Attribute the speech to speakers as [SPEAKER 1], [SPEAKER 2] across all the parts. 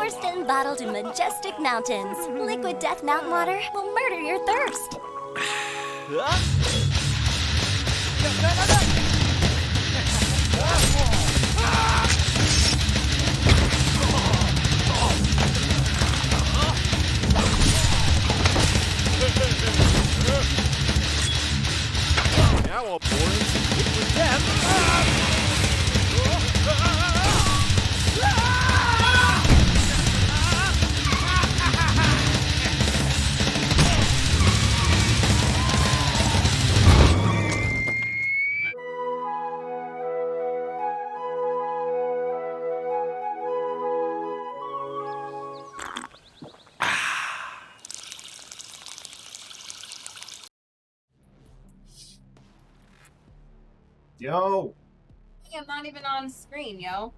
[SPEAKER 1] Sourced and bottled in majestic mountains, liquid death mountain water will murder your thirst.
[SPEAKER 2] Now I'll pour in some liquid death.
[SPEAKER 3] Yo!
[SPEAKER 4] I'm not even on screen, yo.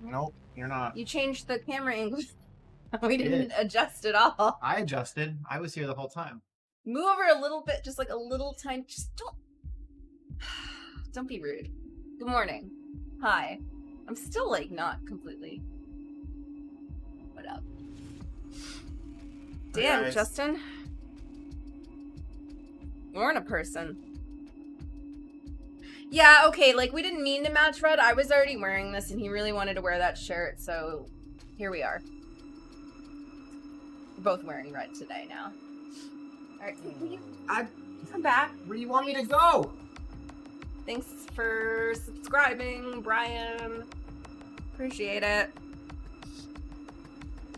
[SPEAKER 3] Nope, you're not.
[SPEAKER 4] You changed the camera angle. We didn't adjust at all.
[SPEAKER 3] I adjusted. I was here the whole time.
[SPEAKER 4] Move over a little bit, just like a little tiny. Just don't be rude. Good morning. Hi. I'm still like not completely. What up? Damn,
[SPEAKER 3] guys.
[SPEAKER 4] Justin. You weren't a person. Yeah, okay, like we didn't mean to match red. I was already wearing this and he really wanted to wear that shirt, so here we are. We're both wearing red today now. Alright, come back.
[SPEAKER 3] Where do you want me to go?
[SPEAKER 4] Thanks for subscribing, Brian. Appreciate it.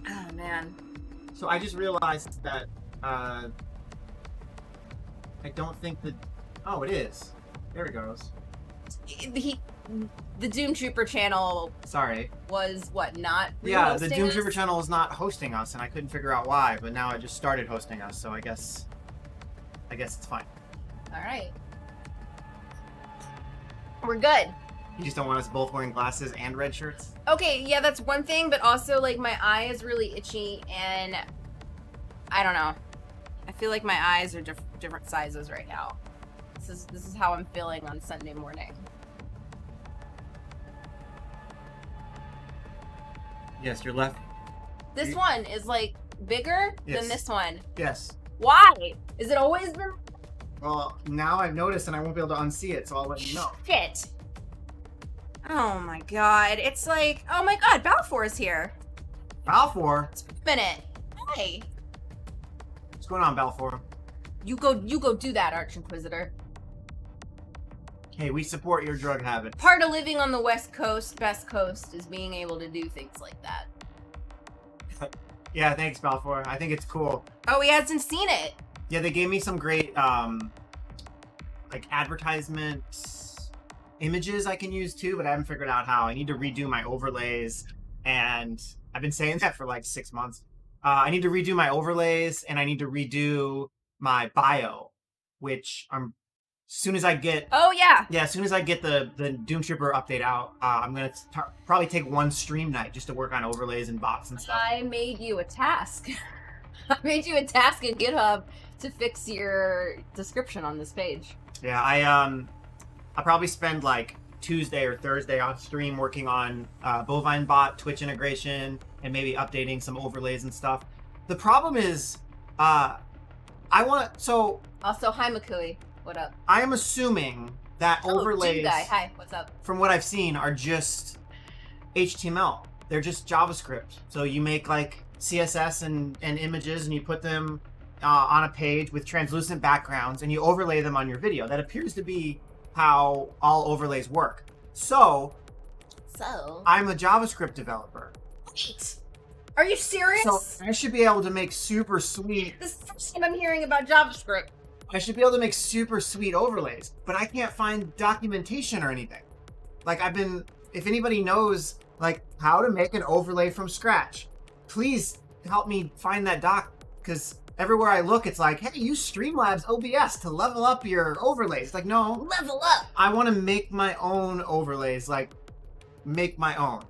[SPEAKER 4] Oh, man.
[SPEAKER 3] So I just realized that, I don't think that... Oh, it is. There it goes.
[SPEAKER 4] The Doomtrooper channel
[SPEAKER 3] Sorry.
[SPEAKER 4] was, what, not
[SPEAKER 3] Yeah, the
[SPEAKER 4] rehosting
[SPEAKER 3] Doomtrooper
[SPEAKER 4] us?
[SPEAKER 3] channel is not hosting us, and I couldn't figure out why, but now it just started hosting us, so I guess it's fine.
[SPEAKER 4] Alright. We're good.
[SPEAKER 3] You just don't want us both wearing glasses and red shirts?
[SPEAKER 4] Okay, yeah, that's one thing, but also, like, my eye is really itchy, and I don't know. I feel like my eyes are different sizes right now. This is how I'm feeling on Sunday morning.
[SPEAKER 3] Yes, your left.
[SPEAKER 4] This one is, like, bigger
[SPEAKER 3] Yes.
[SPEAKER 4] than this one.
[SPEAKER 3] Yes.
[SPEAKER 4] Why? Is it always been...
[SPEAKER 3] Well, now I've noticed and I won't be able to unsee it, so I'll let you know.
[SPEAKER 4] Shit. Oh my god. It's like, oh my god, Balfour is here.
[SPEAKER 3] Balfour?
[SPEAKER 4] Minute. Hey.
[SPEAKER 3] What's going on, Balfour?
[SPEAKER 4] You go do that, Arch Inquisitor.
[SPEAKER 3] Hey, we support your drug habit.
[SPEAKER 4] Part of living on the West Coast, Best Coast, is being able to do things like that.
[SPEAKER 3] Yeah, thanks, Balfour. I think it's cool.
[SPEAKER 4] Oh, he hasn't seen it.
[SPEAKER 3] Yeah, they gave me some great, like, advertisement images I can use, too, but I haven't figured out how. I need to redo my overlays, and I've been saying that for, like, 6 months. I need to redo my overlays, and I need to redo my bio, which as soon as I get...
[SPEAKER 4] Oh, yeah.
[SPEAKER 3] Yeah, as soon as I get the Doomtrooper update out, I'm going to probably take one stream night just to work on overlays and bots and stuff.
[SPEAKER 4] I made you a task. I made you a task in GitHub to fix your description on this page.
[SPEAKER 3] Yeah, I'll probably spend like Tuesday or Thursday on stream working on bovine bot, Twitch integration, and maybe updating some overlays and stuff. The problem is, I want to... So...
[SPEAKER 4] Also, hi, Makui. What up?
[SPEAKER 3] I am assuming that overlays,
[SPEAKER 4] Guy. Hi, what's up?
[SPEAKER 3] from what I've seen, are just HTML. They're just JavaScript. So you make like CSS and images and you put them on a page with translucent backgrounds and you overlay them on your video. That appears to be how all overlays work. So I'm a JavaScript developer.
[SPEAKER 4] Wait. Are you serious?
[SPEAKER 3] So I should be able to make super sweet...
[SPEAKER 4] This is the first time I'm hearing about JavaScript.
[SPEAKER 3] I should be able to make super sweet overlays, but I can't find documentation or anything. Like if anybody knows like how to make an overlay from scratch, please help me find that doc, because everywhere I look, it's like, hey, use Streamlabs OBS to level up your overlays. It's like, no.
[SPEAKER 4] Level up.
[SPEAKER 3] I want to make my own overlays, like make my own.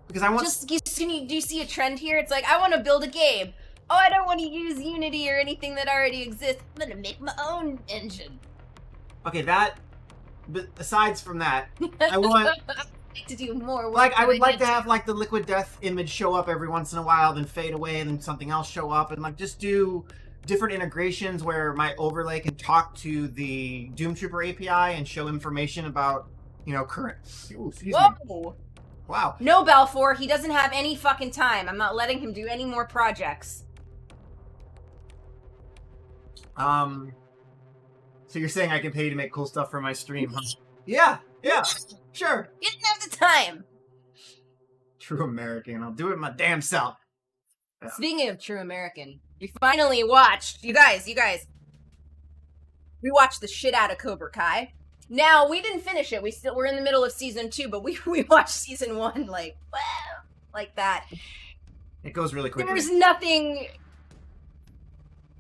[SPEAKER 3] Because I want...
[SPEAKER 4] Do you see a trend here? It's like, I want to build a game. Oh, I don't want to use Unity or anything that already exists. I'm going to make my own engine.
[SPEAKER 3] Okay, but aside from that,
[SPEAKER 4] to do more work.
[SPEAKER 3] Like, I
[SPEAKER 4] than
[SPEAKER 3] would like
[SPEAKER 4] need
[SPEAKER 3] to have, like, the Liquid Death image show up every once in a while, then fade away, and then something else show up, and, like, just do different integrations where my overlay can talk to the Doomtrooper API and show information about, you know, current... Ooh, excuse me.
[SPEAKER 4] Whoa!
[SPEAKER 3] Wow.
[SPEAKER 4] No, Balfour, he doesn't have any fucking time. I'm not letting him do any more projects.
[SPEAKER 3] So you're saying I can pay you to make cool stuff for my stream, huh? Yeah, sure.
[SPEAKER 4] He didn't have the time.
[SPEAKER 3] True American. I'll do it my damn self. Yeah.
[SPEAKER 4] Speaking of True American, we finally watched, you guys, we watched the shit out of Cobra Kai. Now, we didn't finish it. We're in the middle of season 2, but we watched season 1 like, wow, like that.
[SPEAKER 3] It goes really quickly.
[SPEAKER 4] There's nothing,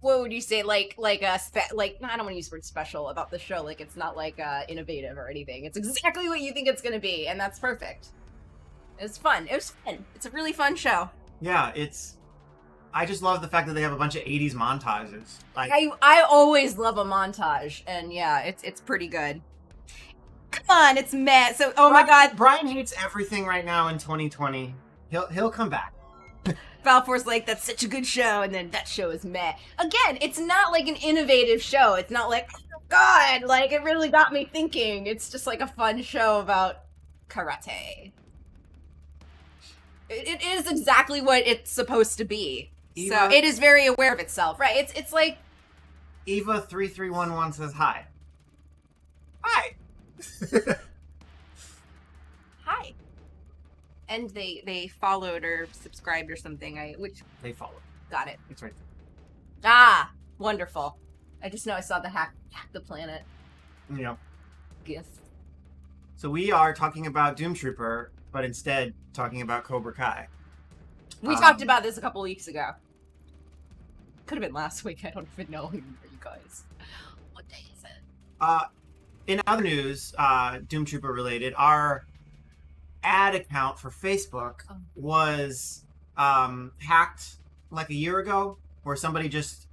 [SPEAKER 4] what would you say, like I don't want to use the word special about the show, like it's not like innovative or anything. It's exactly what you think it's gonna be, and that's perfect. It's fun. It was fun. It's a really fun show. Yeah,
[SPEAKER 3] I just love the fact that they have a bunch of 80s montages. Like,
[SPEAKER 4] I always love a montage, and yeah, it's pretty good. Come on, it's meh. So, oh my god,
[SPEAKER 3] Brian hates everything right now in 2020. He'll come back.
[SPEAKER 4] Balfour's like, that's such a good show, and then that show is meh. Again, it's not like an innovative show. It's not like, oh god, like it really got me thinking. It's just like a fun show about karate. It is exactly what it's supposed to be. So it is very aware of itself, right? It's like
[SPEAKER 3] Eva3311 says hi. Hi.
[SPEAKER 4] hi. And they followed or subscribed or something.
[SPEAKER 3] They followed.
[SPEAKER 4] Got it.
[SPEAKER 3] It's right there.
[SPEAKER 4] Ah, wonderful. I just know I saw the hack the planet.
[SPEAKER 3] Yeah.
[SPEAKER 4] Yes.
[SPEAKER 3] So we are talking about Doomtrooper, but instead talking about Cobra Kai.
[SPEAKER 4] We talked about this a couple weeks ago. Could have been last week. I don't even know you guys. What day is it?
[SPEAKER 3] In other news, Doomtrooper related, our ad account for Facebook was hacked like a year ago, where somebody just,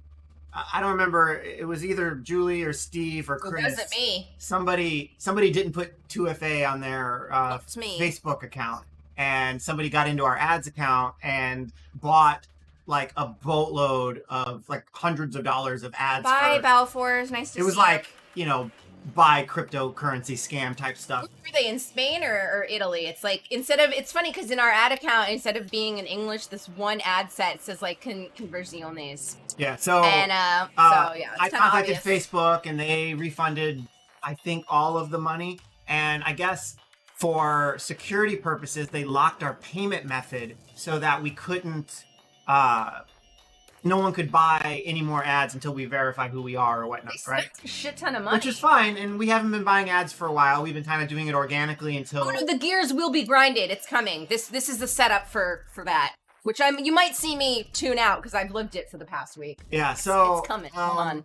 [SPEAKER 3] I don't remember, it was either Julie or Steve or Chris.
[SPEAKER 4] It wasn't me.
[SPEAKER 3] Somebody didn't put 2FA on their
[SPEAKER 4] It's me.
[SPEAKER 3] Facebook account, and somebody got into our ads account and bought like a boatload of like hundreds of dollars of ads.
[SPEAKER 4] Bye, Balfour. It's nice to see you.
[SPEAKER 3] It was like, you know, buy cryptocurrency scam type stuff.
[SPEAKER 4] Were they in Spain or Italy? It's like, it's funny because in our ad account, instead of being in English, this one ad set says like conversiones.
[SPEAKER 3] Yeah, so
[SPEAKER 4] and yeah,
[SPEAKER 3] I contacted
[SPEAKER 4] obvious.
[SPEAKER 3] Facebook and they refunded, I think, all of the money. And I guess for security purposes, they locked our payment method so that we couldn't, no one could buy any more ads until we verify who we are or whatnot,
[SPEAKER 4] They
[SPEAKER 3] right?
[SPEAKER 4] spent a shit ton of money.
[SPEAKER 3] Which is fine, and we haven't been buying ads for a while. We've been kind of doing it organically until...
[SPEAKER 4] Oh no, the gears will be grinded. It's coming. This is the setup for that. Which you might see me tune out because I've lived it for the past week.
[SPEAKER 3] Yeah, so...
[SPEAKER 4] It's coming. Hold on.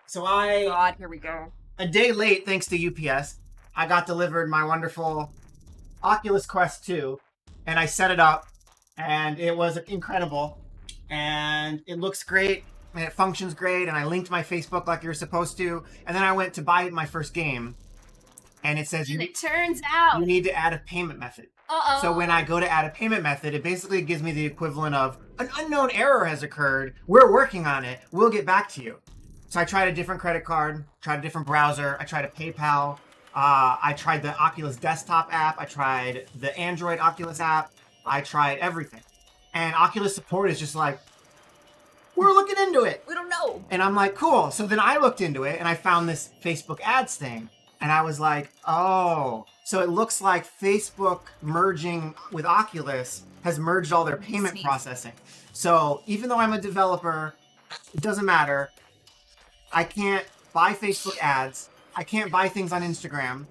[SPEAKER 3] So
[SPEAKER 4] God, here we go.
[SPEAKER 3] A day late, thanks to UPS, I got delivered my wonderful Oculus Quest 2, and I set it up, and it was incredible, and it looks great, and it functions great, and I linked my Facebook like you're supposed to, and then I went to buy my first game, and it says
[SPEAKER 4] And it turns out.
[SPEAKER 3] you need to add a payment method.
[SPEAKER 4] Uh-oh.
[SPEAKER 3] So when I go to add a payment method, it basically gives me the equivalent of an unknown error has occurred. We're working on it. We'll get back to you. So I tried a different credit card, tried a different browser. I tried a PayPal. I tried the Oculus desktop app. I tried the Android Oculus app. I tried everything. And Oculus support is just like, we're looking into it.
[SPEAKER 4] We don't know.
[SPEAKER 3] And I'm like, cool. So then I looked into it and I found this Facebook ads thing. And I was like, oh. So it looks like Facebook merging with Oculus has merged all their payment processing. So even though I'm a developer, it doesn't matter. I can't buy Facebook ads. I can't buy things on Instagram.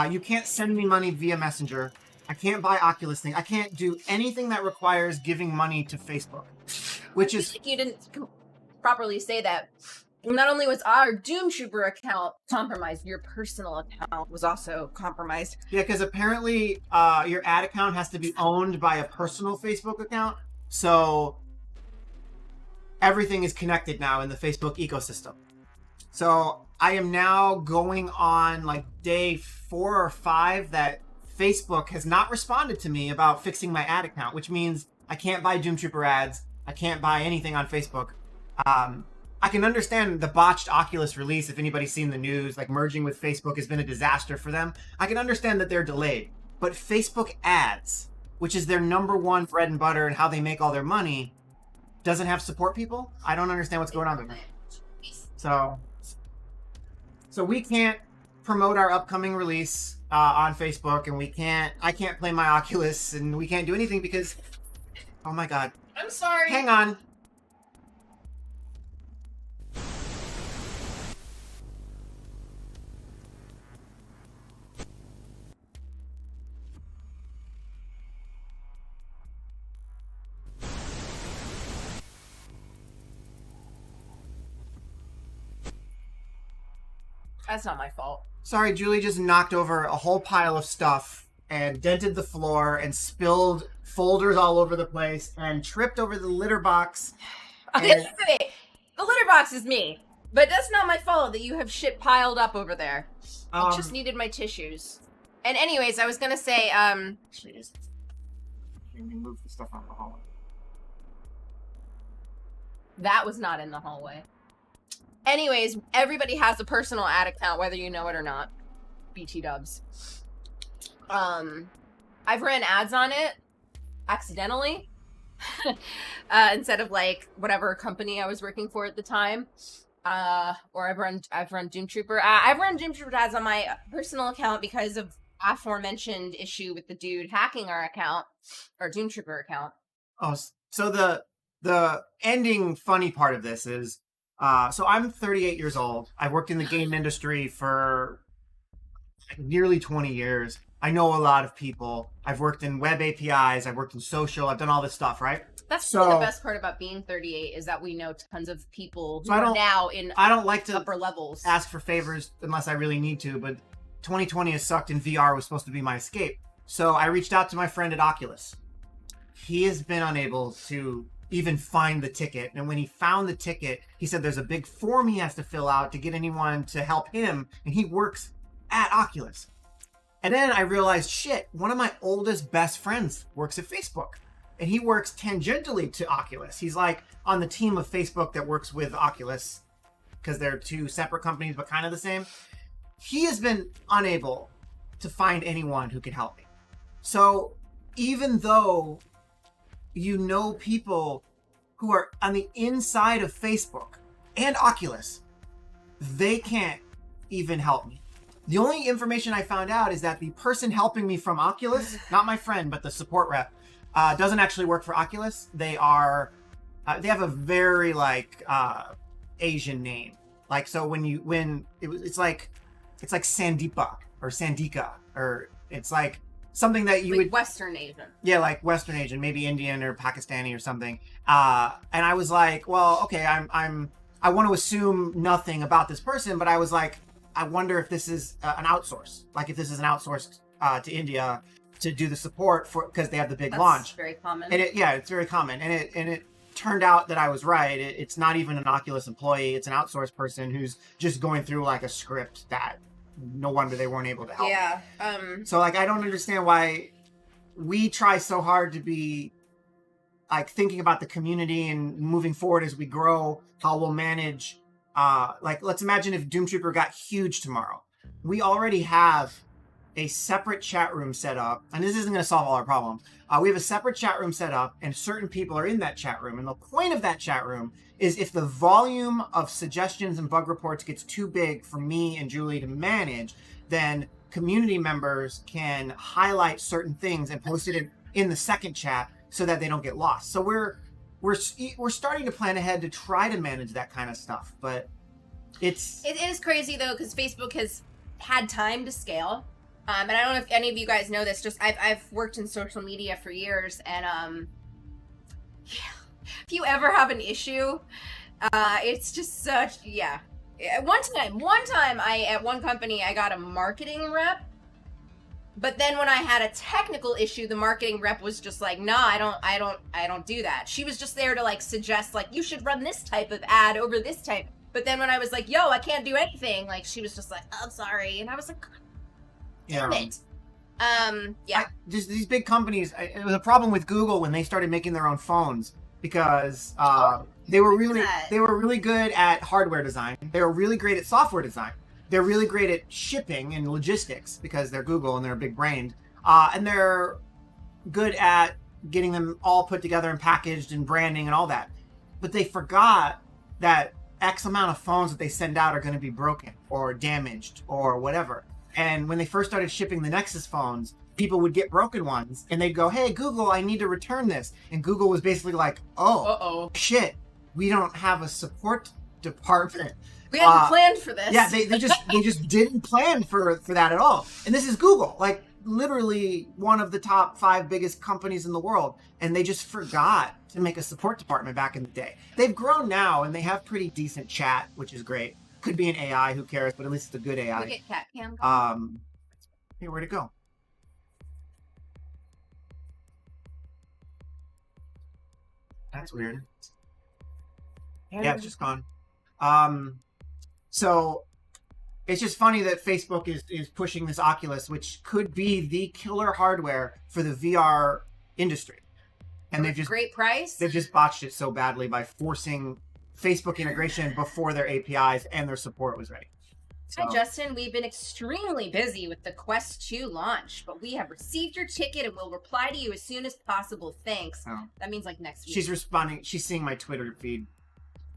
[SPEAKER 3] You can't send me money via Messenger. I can't buy Oculus things. I can't do anything that requires giving money to Facebook. Which is...
[SPEAKER 4] You didn't properly say that. Not only was our Doomtrooper account compromised, your personal account was also compromised.
[SPEAKER 3] Yeah, because apparently your ad account has to be owned by a personal Facebook account. So everything is connected now in the Facebook ecosystem. So I am now going on like day 4 or 5 that Facebook has not responded to me about fixing my ad account, which means I can't buy Doomtrooper ads. I can't buy anything on Facebook. I can understand the botched Oculus release. If anybody's seen the news, like merging with Facebook has been a disaster for them. I can understand that they're delayed. But Facebook ads, which is their number one bread and butter and how they make all their money, doesn't have support people. I don't understand what's going on there. So we can't promote our upcoming release on Facebook, and I can't play my Oculus, and we can't do anything because, oh my God.
[SPEAKER 4] I'm sorry.
[SPEAKER 3] Hang on.
[SPEAKER 4] That's not my fault.
[SPEAKER 3] Sorry, Julie just knocked over a whole pile of stuff and dented the floor and spilled folders all over the place and tripped over the litter box.
[SPEAKER 4] The litter box is me, but that's not my fault that you have shit piled up over there. I just needed my tissues. And anyways, I was gonna say,
[SPEAKER 3] Actually, let me move the stuff out of the hallway.
[SPEAKER 4] that was not in the hallway. Anyways, everybody has a personal ad account, whether you know it or not. BT dubs. I've ran ads on it accidentally instead of like whatever company I was working for at the time. Or I've run Doomtrooper. I've run Doomtrooper ads on my personal account because of aforementioned issue with the dude hacking our account, our Doomtrooper account.
[SPEAKER 3] Oh, so the ending funny part of this is, so I'm 38 years old. I've worked in the game industry for nearly 20 years. I know a lot of people. I've worked in web APIs. I've worked in social. I've done all this stuff, right?
[SPEAKER 4] That's the best part about being 38 is that we know tons of people who are now in
[SPEAKER 3] I don't like to
[SPEAKER 4] upper levels.
[SPEAKER 3] ask for favors unless I really need to, but 2020 has sucked and VR was supposed to be my escape. So I reached out to my friend at Oculus. He has been unable to even find the ticket. And when he found the ticket, he said there's a big form he has to fill out to get anyone to help him. And he works at Oculus. And then I realized, shit, one of my oldest best friends works at Facebook. And he works tangentially to Oculus. He's like on the team of Facebook that works with Oculus because they're two separate companies, but kind of the same. He has been unable to find anyone who can help me. So even though you know people who are on the inside of Facebook and Oculus, they can't even help me. The only information I found out is that the person helping me from Oculus, not my friend, but the support rep, doesn't actually work for Oculus. They have a very Asian name. Like, so it's like Sandeepa or Sandika, or it's like something that you
[SPEAKER 4] like
[SPEAKER 3] would
[SPEAKER 4] Western Asian.
[SPEAKER 3] Yeah, like Western Asian, maybe Indian or Pakistani or something. And I was like, well, okay, I want to assume nothing about this person, but I was like, I wonder if this is an outsource. Like if this is an outsourced to India to do the support for, because they have the big launch.
[SPEAKER 4] That's very common.
[SPEAKER 3] And it's very common. And it turned out that I was right. It's not even an Oculus employee. It's an outsourced person who's just going through like a script that no wonder they weren't able to help.
[SPEAKER 4] Yeah.
[SPEAKER 3] So like, I don't understand why we try so hard to be like thinking about the community and moving forward as we grow, how we'll manage. Like, let's imagine if Doomtrooper got huge tomorrow. We already have a separate chat room set up, and this isn't going to solve all our problems. We have a separate chat room set up, and certain people are in that chat room. And the point of that chat room is if the volume of suggestions and bug reports gets too big for me and Julie to manage, then community members can highlight certain things and post it in the second chat so that they don't get lost. So we're starting to plan ahead to try to manage that kind of stuff, but it
[SPEAKER 4] is crazy though because Facebook has had time to scale. And I don't know if any of you guys know this. Just I've worked in social media for years, and if you ever have an issue, it's just such One time, at one company I got a marketing rep, but then when I had a technical issue, the marketing rep was just like, "Nah, I don't do that." She was just there to like suggest like you should run this type of ad over this type. But then when I was like, "Yo, I can't do anything," like she was just like, "Oh, I'm sorry," and I was like, "Damn it!" Yeah.
[SPEAKER 3] Just these big companies. It was a problem with Google when they started making their own phones because they were really good at hardware design. They were really great at software design. They're really great at shipping and logistics because they're Google and they're big brained. And they're good at getting them all put together and packaged and branding and all that. But they forgot that X amount of phones that they send out are going to be broken or damaged or whatever. And when they first started shipping the Nexus phones, people would get broken ones and they'd go, "Hey, Google, I need to return this." And Google was basically like, "Oh, shit, we don't have a support department."
[SPEAKER 4] We hadn't planned for this.
[SPEAKER 3] Yeah, they just didn't plan for that at all. And this is Google, like literally one of the top 5 biggest companies in the world, and they just forgot to make a support department back in the day. They've grown now and they have pretty decent chat, which is great. Could be an AI, who cares, but at least it's a good AI.
[SPEAKER 4] Look at cat cam.
[SPEAKER 3] Hey, where'd it go? That's weird. Yeah, it's just gone. So it's just funny that Facebook is pushing this Oculus, which could be the killer hardware for the VR industry. And they've just
[SPEAKER 4] great price.
[SPEAKER 3] They've just botched it so badly by forcing Facebook integration before their APIs and their support was ready. So.
[SPEAKER 4] Hi, Justin. We've been extremely busy with the Quest 2 launch, but we have received your ticket and will reply to you as soon as possible. Thanks.
[SPEAKER 3] Oh.
[SPEAKER 4] That means like next week.
[SPEAKER 3] She's responding. She's seeing my Twitter feed.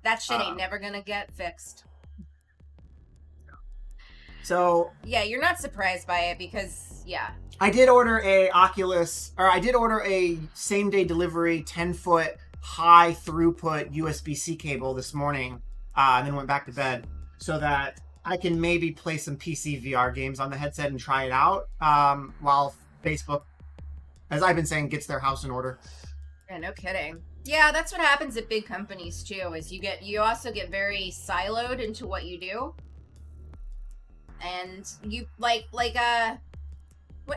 [SPEAKER 4] That shit ain't never gonna get fixed.
[SPEAKER 3] So
[SPEAKER 4] yeah, you're not surprised by it because
[SPEAKER 3] I did order a same day delivery 10-foot high throughput USB-C cable this morning, and then went back to bed so that I can maybe play some PC VR games on the headset and try it out while Facebook, as I've been saying, gets their house in order.
[SPEAKER 4] Yeah, no kidding. Yeah, that's what happens at big companies too. Is you also get very siloed into what you do. And you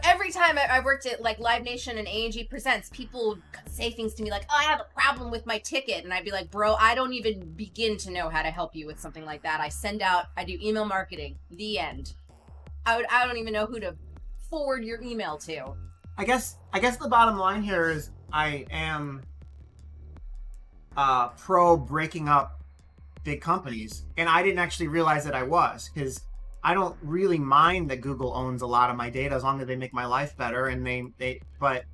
[SPEAKER 4] every time I worked at like Live Nation and A&G Presents, people would say things to me like, "Oh, I have a problem with my ticket," and I'd be like, "Bro, I don't even begin to know how to help you with something like that. I do email marketing. The end. I don't even know who to forward your email to."
[SPEAKER 3] I guess the bottom line here is I am pro breaking up big companies, and I didn't actually realize that I was, because I don't really mind that Google owns a lot of my data as long as they make my life better. And but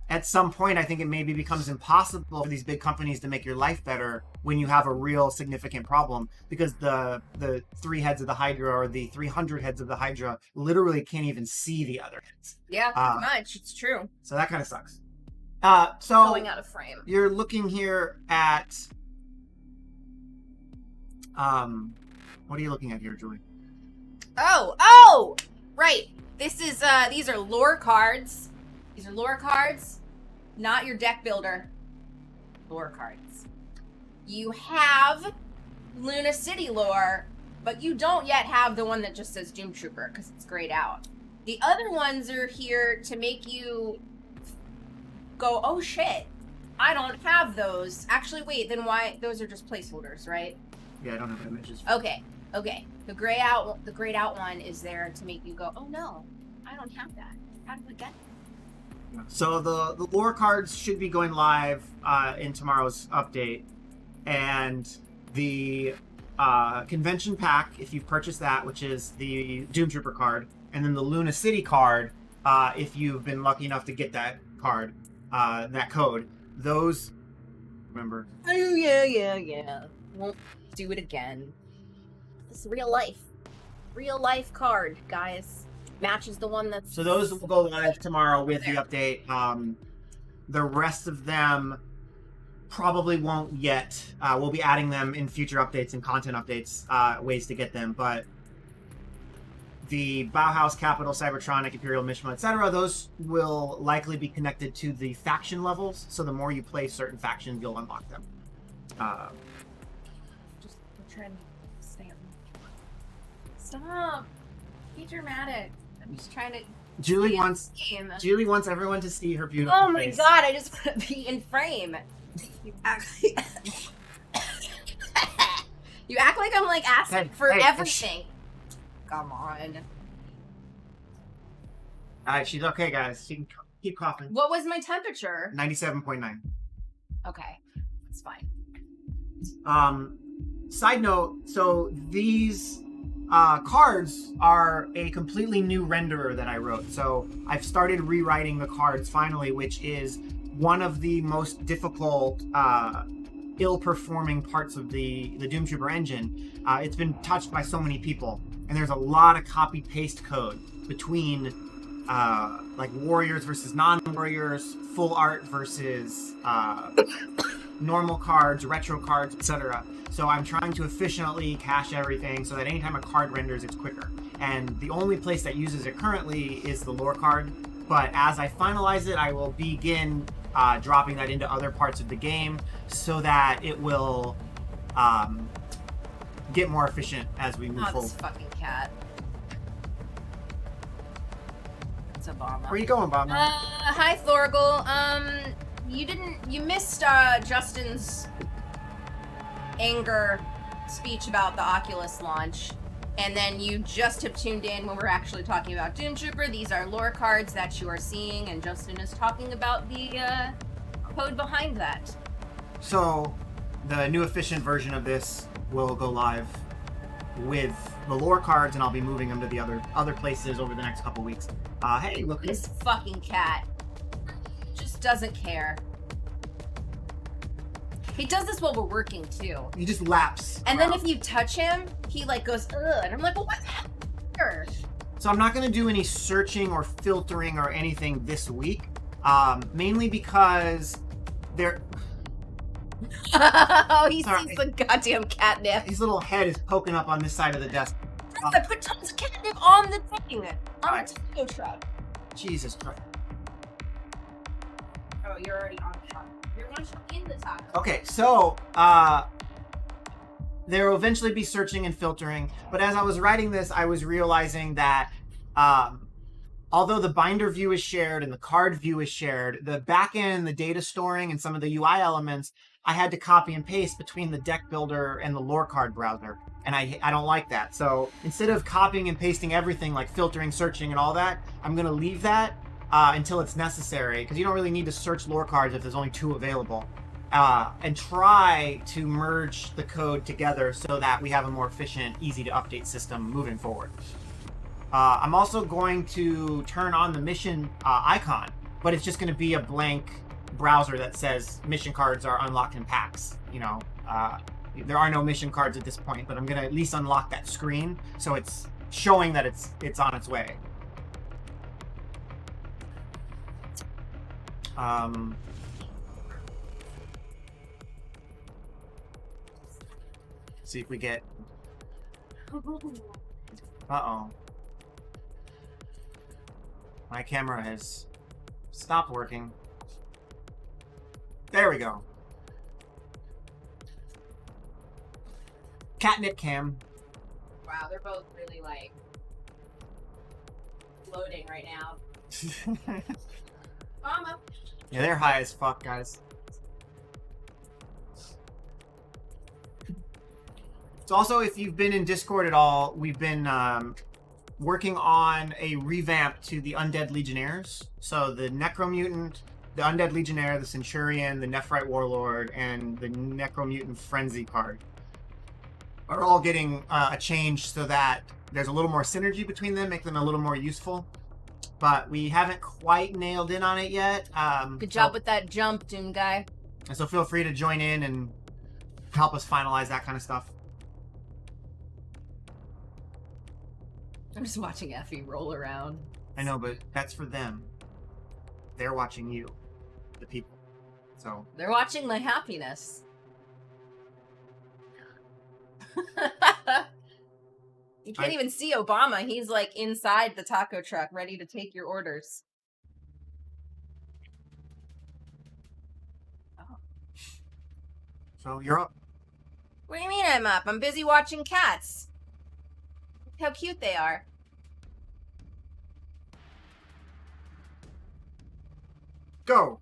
[SPEAKER 3] at some point, I think it maybe becomes impossible for these big companies to make your life better when you have a real significant problem, because the 3 heads of the Hydra or the 300 heads of the Hydra literally can't even see the other heads.
[SPEAKER 4] Yeah, pretty much. It's true.
[SPEAKER 3] So that kind of sucks. So
[SPEAKER 4] going out of frame.
[SPEAKER 3] You're looking here at what are you looking at here, Julie?
[SPEAKER 4] Oh, right. This is these are lore cards. These are lore cards, not your deck builder. Lore cards. You have Luna City lore, but you don't yet have the one that just says Doomtrooper because it's grayed out. The other ones are here to make you go, "Oh shit, I don't have those." Actually, wait, then why? Those are just placeholders, right?
[SPEAKER 3] Yeah, I don't have images.
[SPEAKER 4] Okay. The grayed out one is there to make you go, "Oh no, I don't have that. How did we get that?"
[SPEAKER 3] So the lore cards should be going live in tomorrow's update, and the convention pack, if you've purchased that, which is the Doomtrooper card, and then the Luna City card, if you've been lucky enough to get that card, that code, those, remember?
[SPEAKER 4] Oh yeah. Won't do it again. It's real life card, guys. Matches the one that's...
[SPEAKER 3] So those will go live tomorrow with the update. The rest of them probably won't yet. We'll be adding them in future updates and content updates, ways to get them. But the Bauhaus, Capital, Cybertronic, Imperial, Mishma, etc., those will likely be connected to the faction levels. So the more you play certain factions, you'll unlock them.
[SPEAKER 4] Just trying to stay on. Stop. Be dramatic. I'm just trying to...
[SPEAKER 3] Julie wants everyone to see her beautiful
[SPEAKER 4] Oh my
[SPEAKER 3] face.
[SPEAKER 4] god, I just want to be in frame. You act like I'm like asking for everything. Come on.
[SPEAKER 3] She's okay, guys. She can keep coughing.
[SPEAKER 4] What was my temperature?
[SPEAKER 3] 97.9.
[SPEAKER 4] Okay, that's fine.
[SPEAKER 3] Side note, so these cards are a completely new renderer that I wrote. So I've started rewriting the cards finally, which is one of the most difficult, ill-performing parts of the Doomtrooper engine. It's been touched by so many people, and there's a lot of copy-paste code between like warriors versus non-warriors, full art versus normal cards, retro cards, etc. So I'm trying to efficiently cache everything so that anytime a card renders, it's quicker. And the only place that uses it currently is the lore card. But as I finalize it, I will begin dropping that into other parts of the game so that it will get more efficient as we move forward.
[SPEAKER 4] This fucking cat. It's Obama.
[SPEAKER 3] Where are you going, Bob?
[SPEAKER 4] Hi, Thorgal. You missed Justin's anger speech about the Oculus launch, and then you just have tuned in when we're actually talking about Doomtrooper. These are lore cards that you are seeing, and Justin is talking about the code behind that.
[SPEAKER 3] So, the new efficient version of this will go live with the lore cards, and I'll be moving them to the other places over the next couple weeks. Hey, look.
[SPEAKER 4] This fucking cat just doesn't care. He does this while we're working too.
[SPEAKER 3] He just laps.
[SPEAKER 4] And then if you touch him, he like goes, ugh. And I'm like, well, what happened here?
[SPEAKER 3] So I'm not going to do any searching or filtering or anything this week. Mainly because they're...
[SPEAKER 4] Oh, he
[SPEAKER 3] Sorry.
[SPEAKER 4] sees the goddamn catnip.
[SPEAKER 3] His little head is poking up on this side of the desk.
[SPEAKER 4] I put tons of catnip on the thing. On
[SPEAKER 3] Alright.
[SPEAKER 4] the taco truck.
[SPEAKER 3] Jesus Christ.
[SPEAKER 4] Oh, you're already on the truck. You're one shot in the taco.
[SPEAKER 3] Okay, so there will eventually be searching and filtering, but as I was writing this, I was realizing that although the binder view is shared and the card view is shared, the backend, the data storing, and some of the UI elements, I had to copy and paste between the deck builder and the lore card browser, and I don't like that. So instead of copying and pasting everything, like filtering, searching, and all that, I'm going to leave that until it's necessary, because you don't really need to search lore cards if there's only 2 available. And try to merge the code together so that we have a more efficient, easy to update system moving forward. I'm also going to turn on the mission icon, but it's just going to be a blank browser that says mission cards are unlocked in packs. You know, there are no mission cards at this point, but I'm going to at least unlock that screen so it's showing that it's on its way. See if we get... Uh-oh. My camera has stopped working. There we go. Catnip cam.
[SPEAKER 4] Wow, they're both really like floating right now. Mama.
[SPEAKER 3] Yeah, they're high as fuck, guys. So also, if you've been in Discord at all, we've been working on a revamp to the Undead Legionnaires. So the Necromutant, the Undead Legionnaire, the Centurion, the Nephrite Warlord, and the Necromutant Frenzy card are all getting a change so that there's a little more synergy between them, make them a little more useful. But we haven't quite nailed in on it yet.
[SPEAKER 4] Good job with that jump, Doom guy.
[SPEAKER 3] And so feel free to join in and help us finalize that kind of stuff.
[SPEAKER 4] I'm just watching Effie roll around.
[SPEAKER 3] I know, but that's for them. They're watching you, the people. So
[SPEAKER 4] They're watching my happiness. You can't even see Obama. He's like inside the taco truck, ready to take your orders. Oh.
[SPEAKER 3] So you're up.
[SPEAKER 4] What do you mean I'm up? I'm busy watching cats. Look how cute they are.
[SPEAKER 3] Go.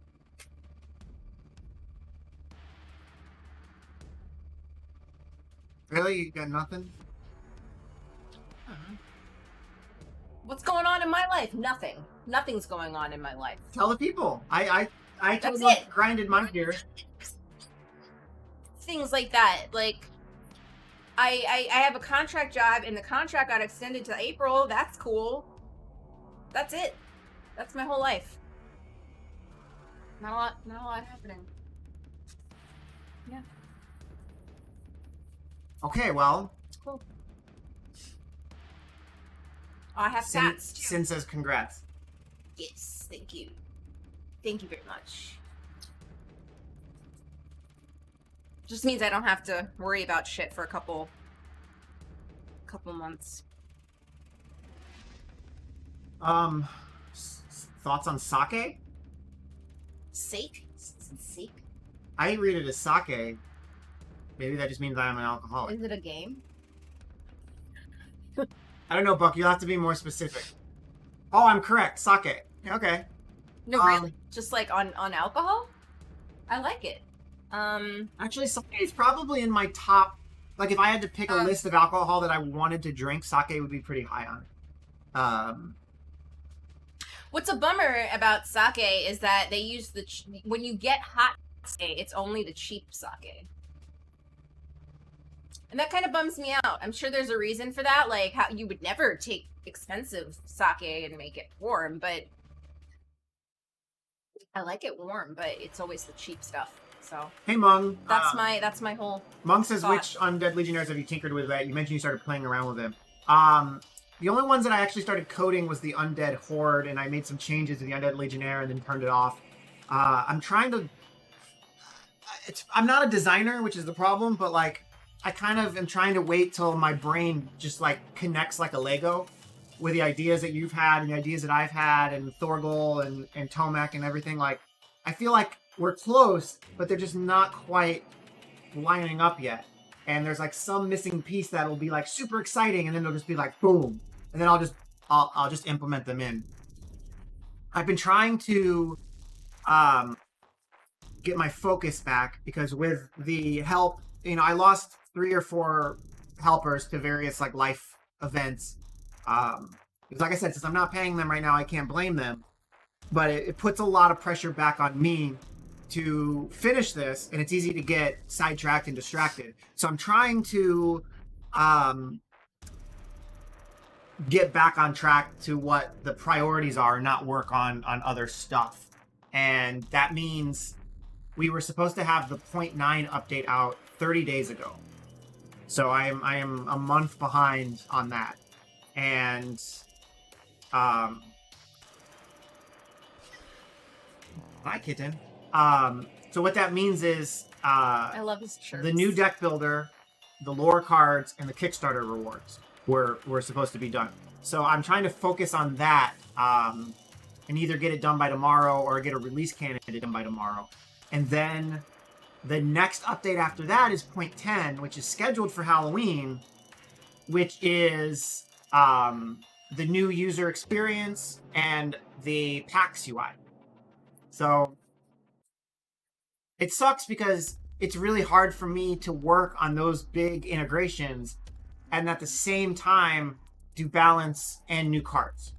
[SPEAKER 3] Really? You got nothing?
[SPEAKER 4] What's going on in my life? Nothing. Nothing's going on in my life.
[SPEAKER 3] Tell the people. I
[SPEAKER 4] That's
[SPEAKER 3] totally
[SPEAKER 4] it.
[SPEAKER 3] grinded my gear.
[SPEAKER 4] Things like that. Like, I have a contract job, and the contract got extended to April. That's cool. That's it. That's my whole life. Not a lot happening. Yeah.
[SPEAKER 3] Okay, well,
[SPEAKER 4] Cool. Oh, I have
[SPEAKER 3] Sin,
[SPEAKER 4] cats too.
[SPEAKER 3] Sin says congrats.
[SPEAKER 4] Yes, thank you. Thank you very much. Just means I don't have to worry about shit for a couple months.
[SPEAKER 3] Thoughts on sake?
[SPEAKER 4] Sake? Sake?
[SPEAKER 3] I read it as sake. Maybe that just means I'm an alcoholic.
[SPEAKER 4] Is it a game?
[SPEAKER 3] I don't know, Buck. You'll have to be more specific. Oh, I'm correct. Sake. Okay.
[SPEAKER 4] No, really? Just like on alcohol? I like it.
[SPEAKER 3] Actually, sake is probably in my top. Like, if I had to pick a list of alcohol that I wanted to drink, sake would be pretty high on it.
[SPEAKER 4] What's a bummer about sake is that they use when you get hot sake, it's only the cheap sake. And that kind of bums me out. I'm sure there's a reason for that, like how you would never take expensive sake and make it warm, but I like it warm, but it's always the cheap stuff. So
[SPEAKER 3] Hey, Mung.
[SPEAKER 4] that's my whole
[SPEAKER 3] Mung says,
[SPEAKER 4] thought.
[SPEAKER 3] which undead legionnaires have you tinkered with that? You mentioned you started playing around with them. The only ones that I actually started coding was the undead horde, and I made some changes to the undead legionnaire and then turned it off. I'm trying to. I'm not a designer, which is the problem, but like I kind of am trying to wait till my brain just like connects like a Lego with the ideas that you've had and the ideas that I've had and Thorgal and Tomek and everything. Like I feel like we're close, but they're just not quite lining up yet. And there's like some missing piece that will be like super exciting, and then they'll just be like boom, and then I'll just implement them in. I've been trying to get my focus back because with the help, I lost 3 or 4 helpers to various like life events. Because like I said, since I'm not paying them right now, I can't blame them. But it puts a lot of pressure back on me to finish this, and it's easy to get sidetracked and distracted. So I'm trying to get back on track to what the priorities are, not work on other stuff. And that means we were supposed to have the 0.9 update out 30 days ago. So I am a month behind on that. And hi, kitten. So what that means is
[SPEAKER 4] I love his shirts.
[SPEAKER 3] the new deck builder, the lore cards, and the Kickstarter rewards were supposed to be done. So I'm trying to focus on that and either get it done by tomorrow or get a release candidate done by tomorrow. And then the next update after that is 0.10, which is scheduled for Halloween, which is the new user experience and the PAX UI. So it sucks because it's really hard for me to work on those big integrations and at the same time do balance and new cards.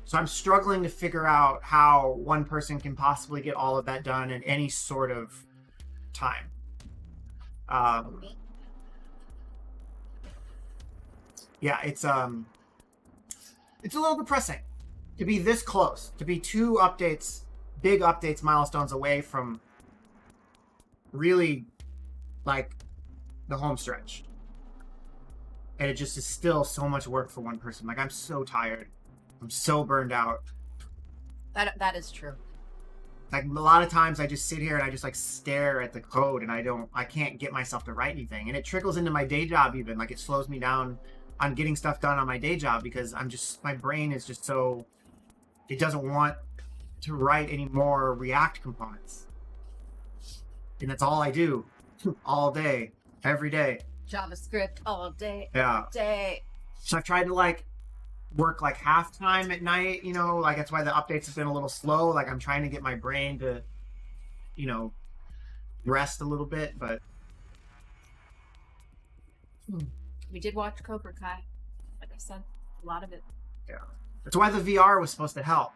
[SPEAKER 3] So I'm struggling to figure out how one person can possibly get all of that done in any sort of time. Yeah, it's a little depressing to be this close, to be 2 updates, big updates, milestones away from really like the home stretch. And it just is still so much work for one person. Like I'm so tired. I'm so burned out.
[SPEAKER 4] That is true.
[SPEAKER 3] Like a lot of times I just sit here and I just like stare at the code and I can't get myself to write anything. And it trickles into my day job even. Like it slows me down on getting stuff done on my day job because my brain is just so, it doesn't want to write any more React components. And that's all I do all day, every day.
[SPEAKER 4] JavaScript all day,
[SPEAKER 3] Yeah.
[SPEAKER 4] all day.
[SPEAKER 3] So I've tried to like work like half time at night, like that's why the updates have been a little slow. Like I'm trying to get my brain to, rest a little bit, but
[SPEAKER 4] We did watch Cobra Kai. Like I said, a lot of it.
[SPEAKER 3] Yeah. That's why the VR was supposed to help.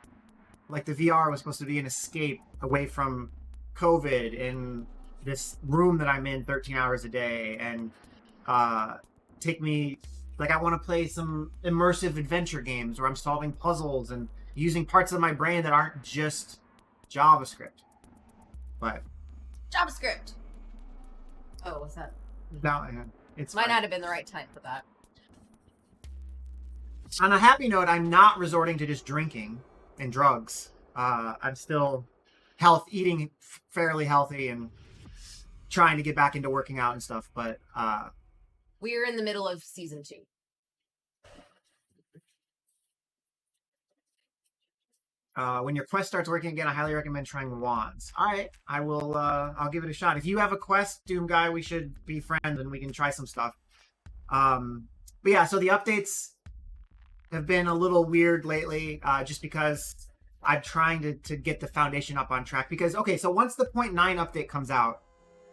[SPEAKER 3] Like the VR was supposed to be an escape away from COVID in this room that I'm in 13 hours a day and take me, like I want to play some immersive adventure games where I'm solving puzzles and using parts of my brain that aren't just JavaScript. But
[SPEAKER 4] JavaScript. Oh, what's that?
[SPEAKER 3] no, it's
[SPEAKER 4] Might
[SPEAKER 3] fine.
[SPEAKER 4] not have been the right time for that.
[SPEAKER 3] On a happy note, I'm not resorting to just drinking and drugs. I'm still eating fairly healthy and trying to get back into working out and stuff. But
[SPEAKER 4] We're in the middle of season 2.
[SPEAKER 3] when your quest starts working again, I highly recommend trying wands. All right, I will. I'll give it a shot. If you have a quest, Doom Guy, we should be friends and we can try some stuff. But yeah, so the updates have been a little weird lately, just because I'm trying to get the foundation up on track. Because, okay, so once the 0.9 update comes out,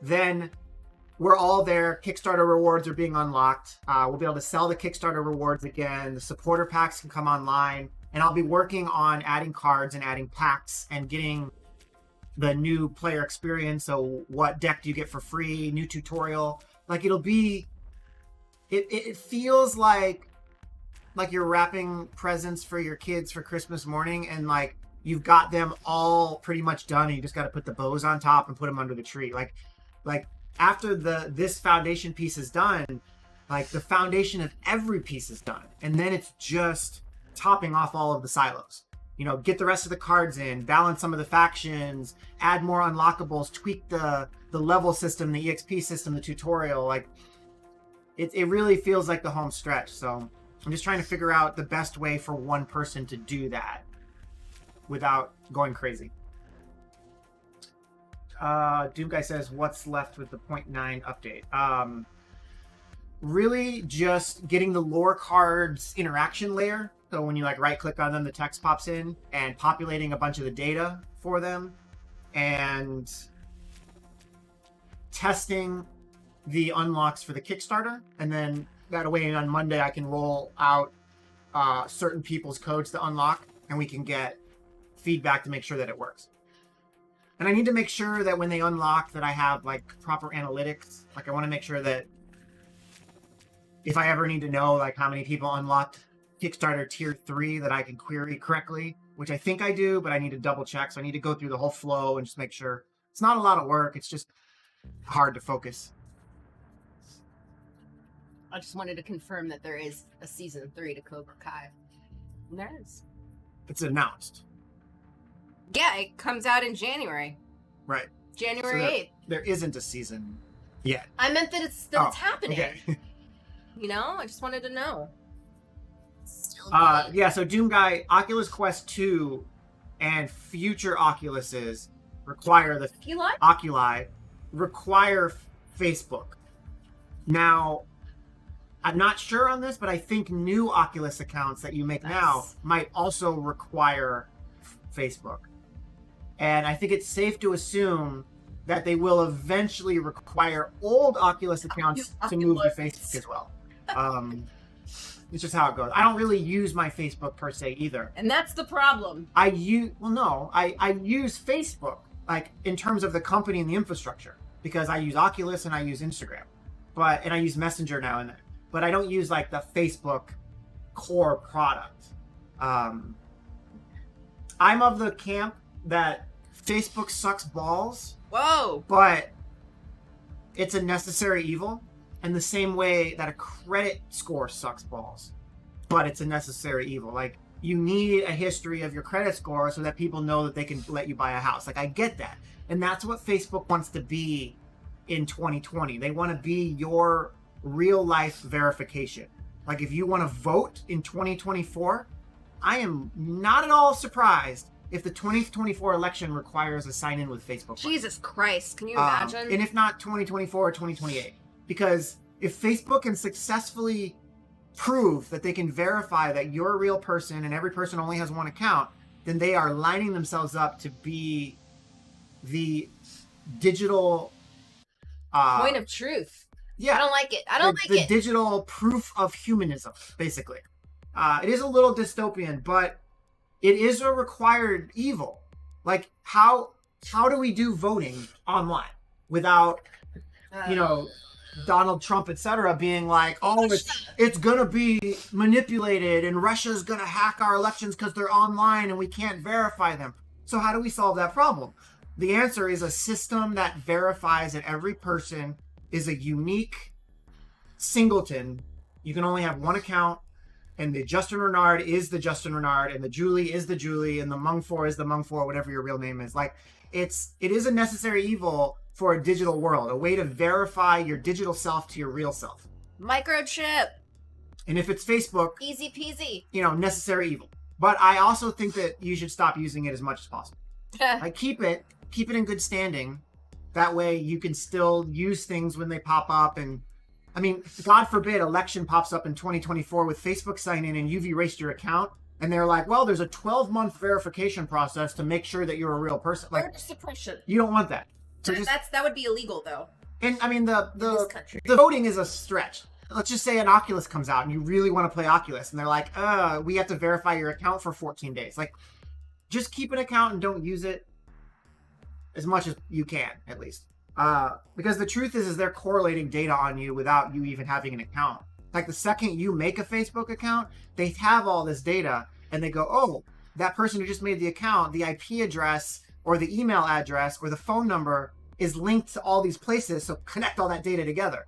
[SPEAKER 3] then we're all there. Kickstarter rewards are being unlocked. We'll be able to sell the Kickstarter rewards again. The supporter packs can come online. And I'll be working on adding cards and adding packs and getting the new player experience. So what deck do you get for free? New tutorial. Like it'll be... It feels like you're wrapping presents for your kids for Christmas morning and like you've got them all pretty much done and you just got to put the bows on top and put them under the tree. Like after this foundation piece is done, like the foundation of every piece is done. And then it's just topping off all of the silos. You know, get the rest of the cards in, balance some of the factions, add more unlockables, tweak the level system, the EXP system, the tutorial. Like it really feels like the home stretch. So I'm just trying to figure out the best way for one person to do that without going crazy. Doom Guy says, what's left with the 0.9 update? Really just getting the lore cards interaction layer. So when you like right click on them, the text pops in and populating a bunch of the data for them and testing the unlocks for the Kickstarter. And then that way on Monday, I can roll out certain people's codes to unlock and we can get feedback to make sure that it works. And I need to make sure that when they unlock that I have like proper analytics. Like I want to make sure that if I ever need to know like how many people unlocked Kickstarter tier 3 that I can query correctly, which I think I do, but I need to double check. So I need to go through the whole flow and just make sure. It's not a lot of work. It's just hard to focus.
[SPEAKER 4] I just wanted to confirm that there is a season 3 to Cobra Kai. And there is.
[SPEAKER 3] It's announced.
[SPEAKER 4] Yeah, it comes out in January.
[SPEAKER 3] Right.
[SPEAKER 4] January
[SPEAKER 3] So
[SPEAKER 4] 8th.
[SPEAKER 3] There isn't a season yet.
[SPEAKER 4] I meant that it's happening.
[SPEAKER 3] Okay.
[SPEAKER 4] You know, I just wanted to know. Still
[SPEAKER 3] Yeah, so Doom Guy, Oculus Quest 2 and future Oculuses require the
[SPEAKER 4] Eli?
[SPEAKER 3] Oculi require Facebook. Now, I'm not sure on this, but I think new Oculus accounts that you make now might also require Facebook. And I think it's safe to assume that they will eventually require old Oculus accounts to move to Facebook as well. It's just how it goes. I don't really use my Facebook per se either.
[SPEAKER 4] And that's the problem.
[SPEAKER 3] I use Facebook like in terms of the company and the infrastructure because I use Oculus and I use Instagram, and I use Messenger now and then. But I don't use like the Facebook core product. I'm of the camp that Facebook sucks balls.
[SPEAKER 4] Whoa.
[SPEAKER 3] But it's a necessary evil in the same way that a credit score sucks balls. But it's a necessary evil. Like you need a history of your credit score so that people know that they can let you buy a house. Like I get that. And that's what Facebook wants to be in 2020. They want to be your real life verification. Like if you want to vote in 2024, I am not at all surprised if the 2024 election requires a sign in with Facebook.
[SPEAKER 4] Jesus Christ, can you imagine?
[SPEAKER 3] And if not 2024 or 2028. Because if Facebook can successfully prove that they can verify that you're a real person and every person only has one account, then they are lining themselves up to be the digital
[SPEAKER 4] point of truth.
[SPEAKER 3] Yeah.
[SPEAKER 4] I don't like it. I don't like
[SPEAKER 3] the
[SPEAKER 4] it.
[SPEAKER 3] digital proof of humanism, basically. It is a little dystopian, but it is a required evil. Like, how do we do voting online without, Donald Trump, etc., being like, oh, it's gonna be manipulated and Russia's gonna hack our elections because they're online and we can't verify them. So how do we solve that problem? The answer is a system that verifies that every person is a unique singleton. You can only have one account, and the Justin Renard is the Justin Renard, and the Julie is the Julie, and the Mung4 is the Mung4, whatever your real name is. Like, it is a necessary evil for a digital world, a way to verify your digital self to your real self.
[SPEAKER 4] Microchip.
[SPEAKER 3] And if it's Facebook,
[SPEAKER 4] Easy peasy.
[SPEAKER 3] Necessary evil. But I also think that you should stop using it as much as possible. Like, keep it in good standing. That way you can still use things when they pop up. And I mean, God forbid election pops up in 2024 with Facebook sign in and you've erased your account. And they're like, well, there's a 12-month verification process to make sure that you're a real person. Like,
[SPEAKER 4] suppression.
[SPEAKER 3] You don't want that. So
[SPEAKER 4] that would be illegal, though.
[SPEAKER 3] And I mean, the voting is a stretch. Let's just say an Oculus comes out and you really want to play Oculus, and they're like, we have to verify your account for 14 days. Like, just keep an account and don't use it as much as you can, at least. Because the truth is they're correlating data on you without you even having an account. Like, the second you make a Facebook account, they have all this data, and they go, oh, that person who just made the account, the IP address or the email address or the phone number is linked to all these places, so connect all that data together.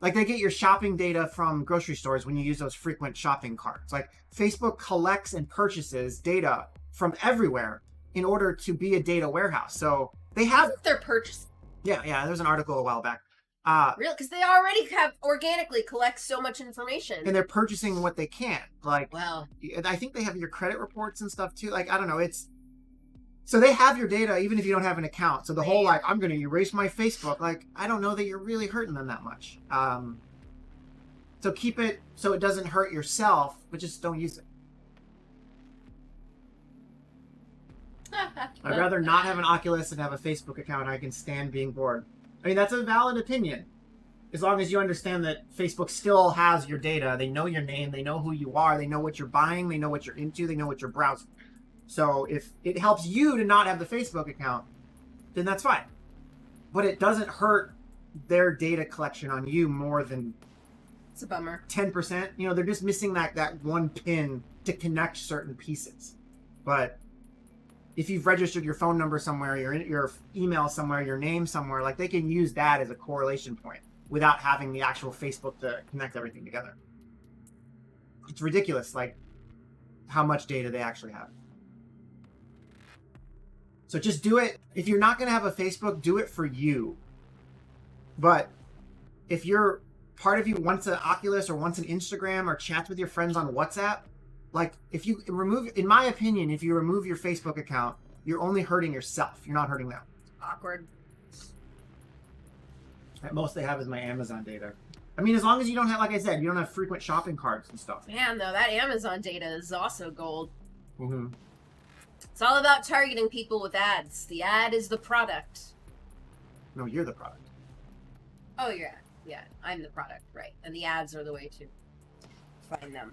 [SPEAKER 3] Like, they get your shopping data from grocery stores when you use those frequent shopping carts. Like, Facebook collects and purchases data from everywhere in order to be a data warehouse. So they have...
[SPEAKER 4] They're purchasing.
[SPEAKER 3] Yeah, there was an article a while back.
[SPEAKER 4] Really? Because they already have organically collect so much information.
[SPEAKER 3] And they're purchasing what they can. Like,
[SPEAKER 4] wow.
[SPEAKER 3] I think they have your credit reports and stuff too. Like, I don't know, so they have your data even if you don't have an account. So the whole, like, I'm going to erase my Facebook, like, I don't know that you're really hurting them that much. So keep it so it doesn't hurt yourself, but just don't use it. I'd rather not have an Oculus and have a Facebook account. I can stand being bored. I mean, that's a valid opinion. As long as you understand that Facebook still has your data. They know your name. They know who you are. They know what you're buying. They know what you're into. They know what you're browsing. So if it helps you to not have the Facebook account, then that's fine. But it doesn't hurt their data collection on you more than...
[SPEAKER 4] It's a bummer.
[SPEAKER 3] 10%. They're just missing that one pin to connect certain pieces. But if you've registered your phone number somewhere, your email somewhere, your name somewhere, like, they can use that as a correlation point without having the actual Facebook to connect everything together. It's ridiculous, like, how much data they actually have. So just do it. If you're not going to have a Facebook, do it for you. But if part of you wants an Oculus or wants an Instagram or chats with your friends on WhatsApp, like, if you remove, in my opinion, if you remove your Facebook account, you're only hurting yourself. You're not hurting them.
[SPEAKER 4] Awkward.
[SPEAKER 3] At most they have is my Amazon data. I mean, as long as you don't have, like I said, you don't have frequent shopping carts and stuff.
[SPEAKER 4] Man, though, that Amazon data is also gold.
[SPEAKER 3] Mm-hmm.
[SPEAKER 4] It's all about targeting people with ads. The ad is the product.
[SPEAKER 3] No, you're the product.
[SPEAKER 4] Oh, yeah, I'm the product, right. And the ads are the way to find them.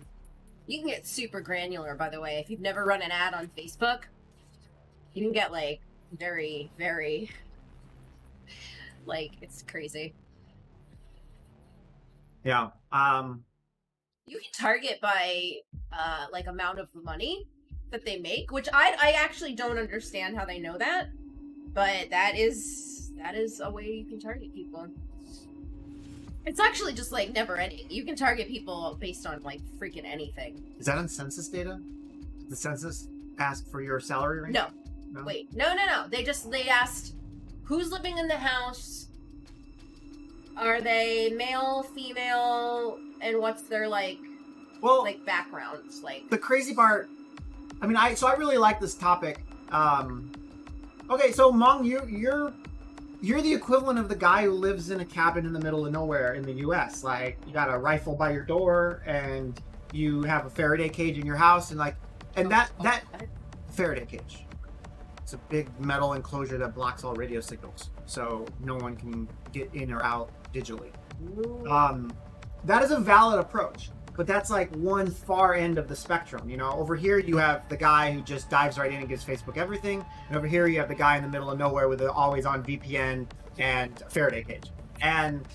[SPEAKER 4] You can get super granular, by the way. If you've never run an ad on Facebook, you can get, like, very, very, like, it's crazy.
[SPEAKER 3] Yeah.
[SPEAKER 4] You can target by, like, amount of money that they make, which I actually don't understand how they know that, but that is a way you can target people. It's actually just, like, never ending. You can target people based on, like, freaking anything.
[SPEAKER 3] Is that on census data? Did the census ask for your salary range?
[SPEAKER 4] No. Wait. No. They asked who's living in the house. Are they male, female, and what's their, like backgrounds? Like,
[SPEAKER 3] the crazy part, I mean, I really like this topic. Okay, so Mong, you're the equivalent of the guy who lives in a cabin in the middle of nowhere in the U.S. Like, you got a rifle by your door, and you have a Faraday cage in your house, and that Faraday cage. It's a big metal enclosure that blocks all radio signals, so no one can get in or out digitally. That is a valid approach. But that's like one far end of the spectrum. You know, over here you have the guy who just dives right in and gives Facebook everything, and over here you have the guy in the middle of nowhere with an always-on VPN and Faraday cage. And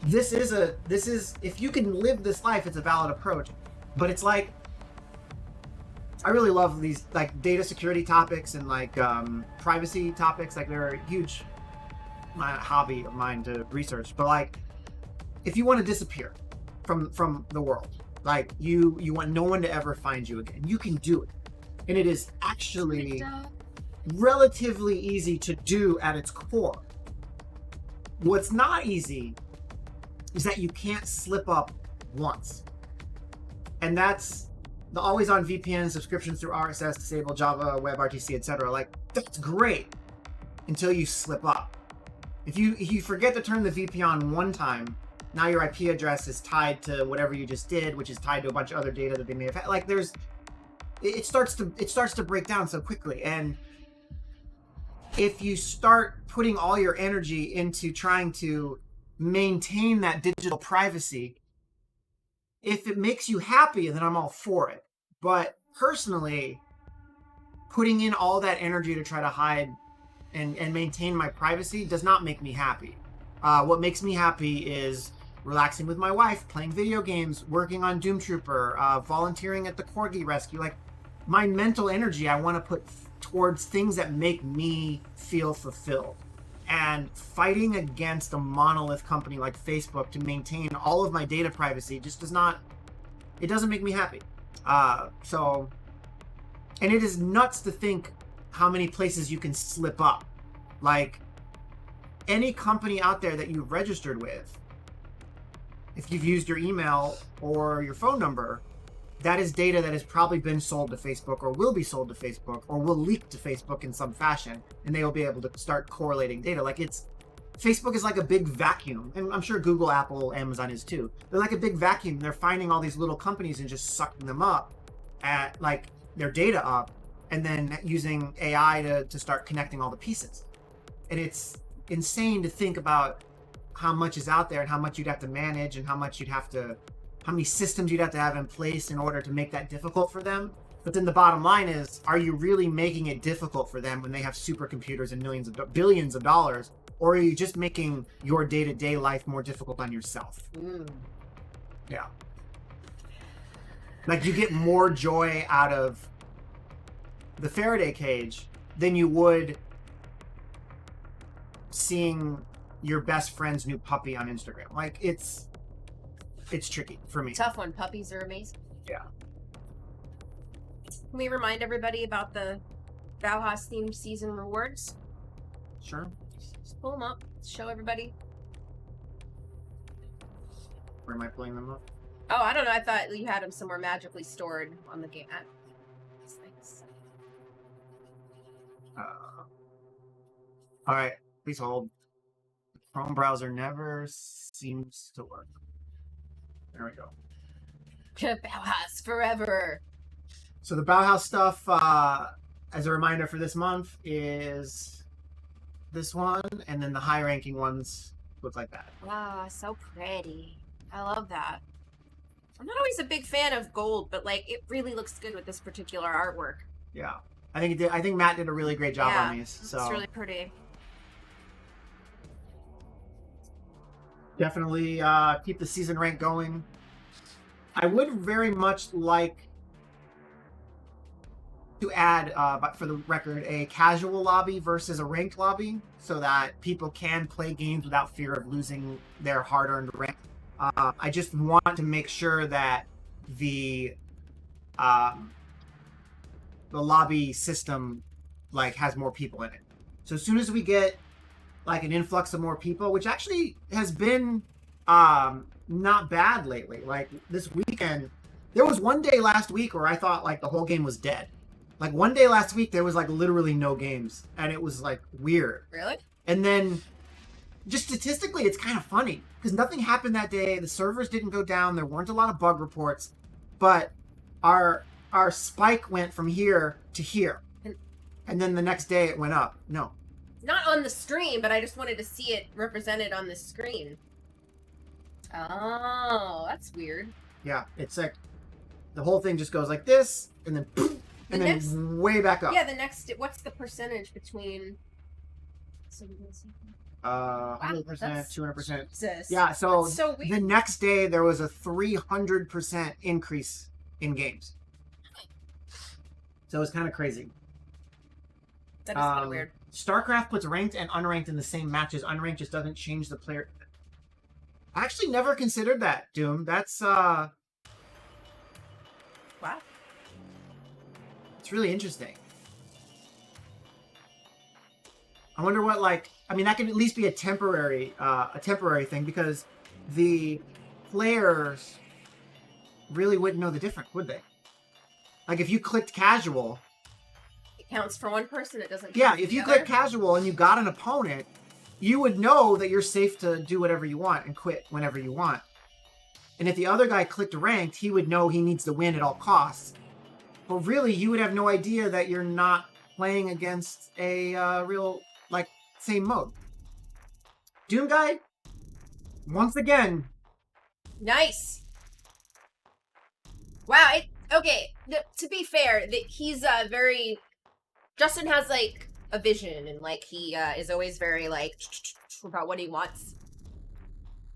[SPEAKER 3] this is if you can live this life, it's a valid approach. But it's like, I really love these like data security topics and like privacy topics. Like they're a huge hobby of mine to research. But like, if you want to disappear from the world, like you want no one to ever find you again, you can do it, and it is actually relatively easy to do at its core. What's not easy is that you can't slip up once, and that's the always-on VPN, subscriptions through RSS, disable Java, WebRTC, etc. Like that's great until you slip up. If you forget to turn the VPN on one time, now your IP address is tied to whatever you just did, which is tied to a bunch of other data that they may have had. Like it starts to break down so quickly. And if you start putting all your energy into trying to maintain that digital privacy, if it makes you happy, then I'm all for it. But personally, putting in all that energy to try to hide and maintain my privacy does not make me happy. What makes me happy is relaxing with my wife, playing video games, working on Doomtrooper, volunteering at the Corgi Rescue. Like, my mental energy I want to put towards things that make me feel fulfilled. And fighting against a monolith company like Facebook to maintain all of my data privacy just it doesn't make me happy. And it is nuts to think how many places you can slip up. Like, any company out there that you've registered with, if you've used your email or your phone number, that is data that has probably been sold to Facebook or will be sold to Facebook or will leak to Facebook in some fashion, and they will be able to start correlating data. Like, Facebook is like a big vacuum, and I'm sure Google, Apple, Amazon is too. They're like a big vacuum. They're finding all these little companies and just sucking them up, at like their data up, and then using AI to start connecting all the pieces. And it's insane to think about how much is out there and how much you'd have to manage and how many systems you'd have to have in place in order to make that difficult for them. But then the bottom line is, are you really making it difficult for them when they have supercomputers and billions of dollars? Or are you just making your day-to-day life more difficult on yourself? Yeah. Like, you get more joy out of the Faraday cage than you would seeing your best friend's new puppy on Instagram. Like, it's tricky for me.
[SPEAKER 4] Tough one. Puppies are amazing.
[SPEAKER 3] Yeah.
[SPEAKER 4] Can we remind everybody about the Bauhaus themed season rewards?
[SPEAKER 3] Sure.
[SPEAKER 4] Just pull them up. Show everybody.
[SPEAKER 3] Where am I pulling them up?
[SPEAKER 4] Oh, I don't know. I thought you had them somewhere magically stored on the game. Thanks.
[SPEAKER 3] All right. Please hold. The Chrome browser never seems to work. There we go.
[SPEAKER 4] Bauhaus forever.
[SPEAKER 3] So the Bauhaus stuff, as a reminder for this month, is this one, and then the high-ranking ones look like that.
[SPEAKER 4] Wow, so pretty. I love that. I'm not always a big fan of gold, but like it really looks good with this particular artwork.
[SPEAKER 3] Yeah, I think it did. I think Matt did a really great job on these. So
[SPEAKER 4] it's really pretty.
[SPEAKER 3] Definitely keep the season rank going. I would very much like to add, but for the record, a casual lobby versus a ranked lobby, so that people can play games without fear of losing their hard-earned rank. I just want to make sure that the lobby system like has more people in it. So as soon as we get like an influx of more people, which actually has been not bad lately. Like this weekend, there was one day last week where I thought like the whole game was dead. Like one day last week, there was like literally no games, and it was like weird.
[SPEAKER 4] Really?
[SPEAKER 3] And then just statistically, it's kind of funny because nothing happened that day. The servers didn't go down. There weren't a lot of bug reports, but our spike went from here to here. And then the next day it went up. No.
[SPEAKER 4] Not on the stream, but I just wanted to see it represented on the screen. Oh, that's weird.
[SPEAKER 3] Yeah, it's like the whole thing just goes like this, and then poof, and then
[SPEAKER 4] next-
[SPEAKER 3] way back up.
[SPEAKER 4] Yeah, the next. What's the percentage between?
[SPEAKER 3] 100%,
[SPEAKER 4] that's-
[SPEAKER 3] 200%.
[SPEAKER 4] Jesus.
[SPEAKER 3] Yeah, so,
[SPEAKER 4] That's so weird.
[SPEAKER 3] the next day there was a 300% increase in games. So it was kind of crazy.
[SPEAKER 4] That is kind of weird.
[SPEAKER 3] StarCraft puts ranked and unranked in the same matches. Unranked just doesn't change the player. I actually never considered that, Doom. That's
[SPEAKER 4] Wow.
[SPEAKER 3] it's really interesting. I wonder what, like, I mean, that could at least be a temporary thing, because the players really wouldn't know the difference, would they? Like, if you clicked casual,
[SPEAKER 4] It counts for one person. It doesn't.
[SPEAKER 3] yeah,
[SPEAKER 4] count for
[SPEAKER 3] if
[SPEAKER 4] the
[SPEAKER 3] you
[SPEAKER 4] other.
[SPEAKER 3] click casual and you got an opponent, you would know that you're safe to do whatever you want and quit whenever you want. And if the other guy clicked ranked, he would know he needs to win at all costs. But really, you would have no idea that you're not playing against a real, like, same mode. Doom Guy, once again,
[SPEAKER 4] Nice. Wow. Okay. To be fair, he's very. Justin has like a vision, and like he is always very like about what he wants.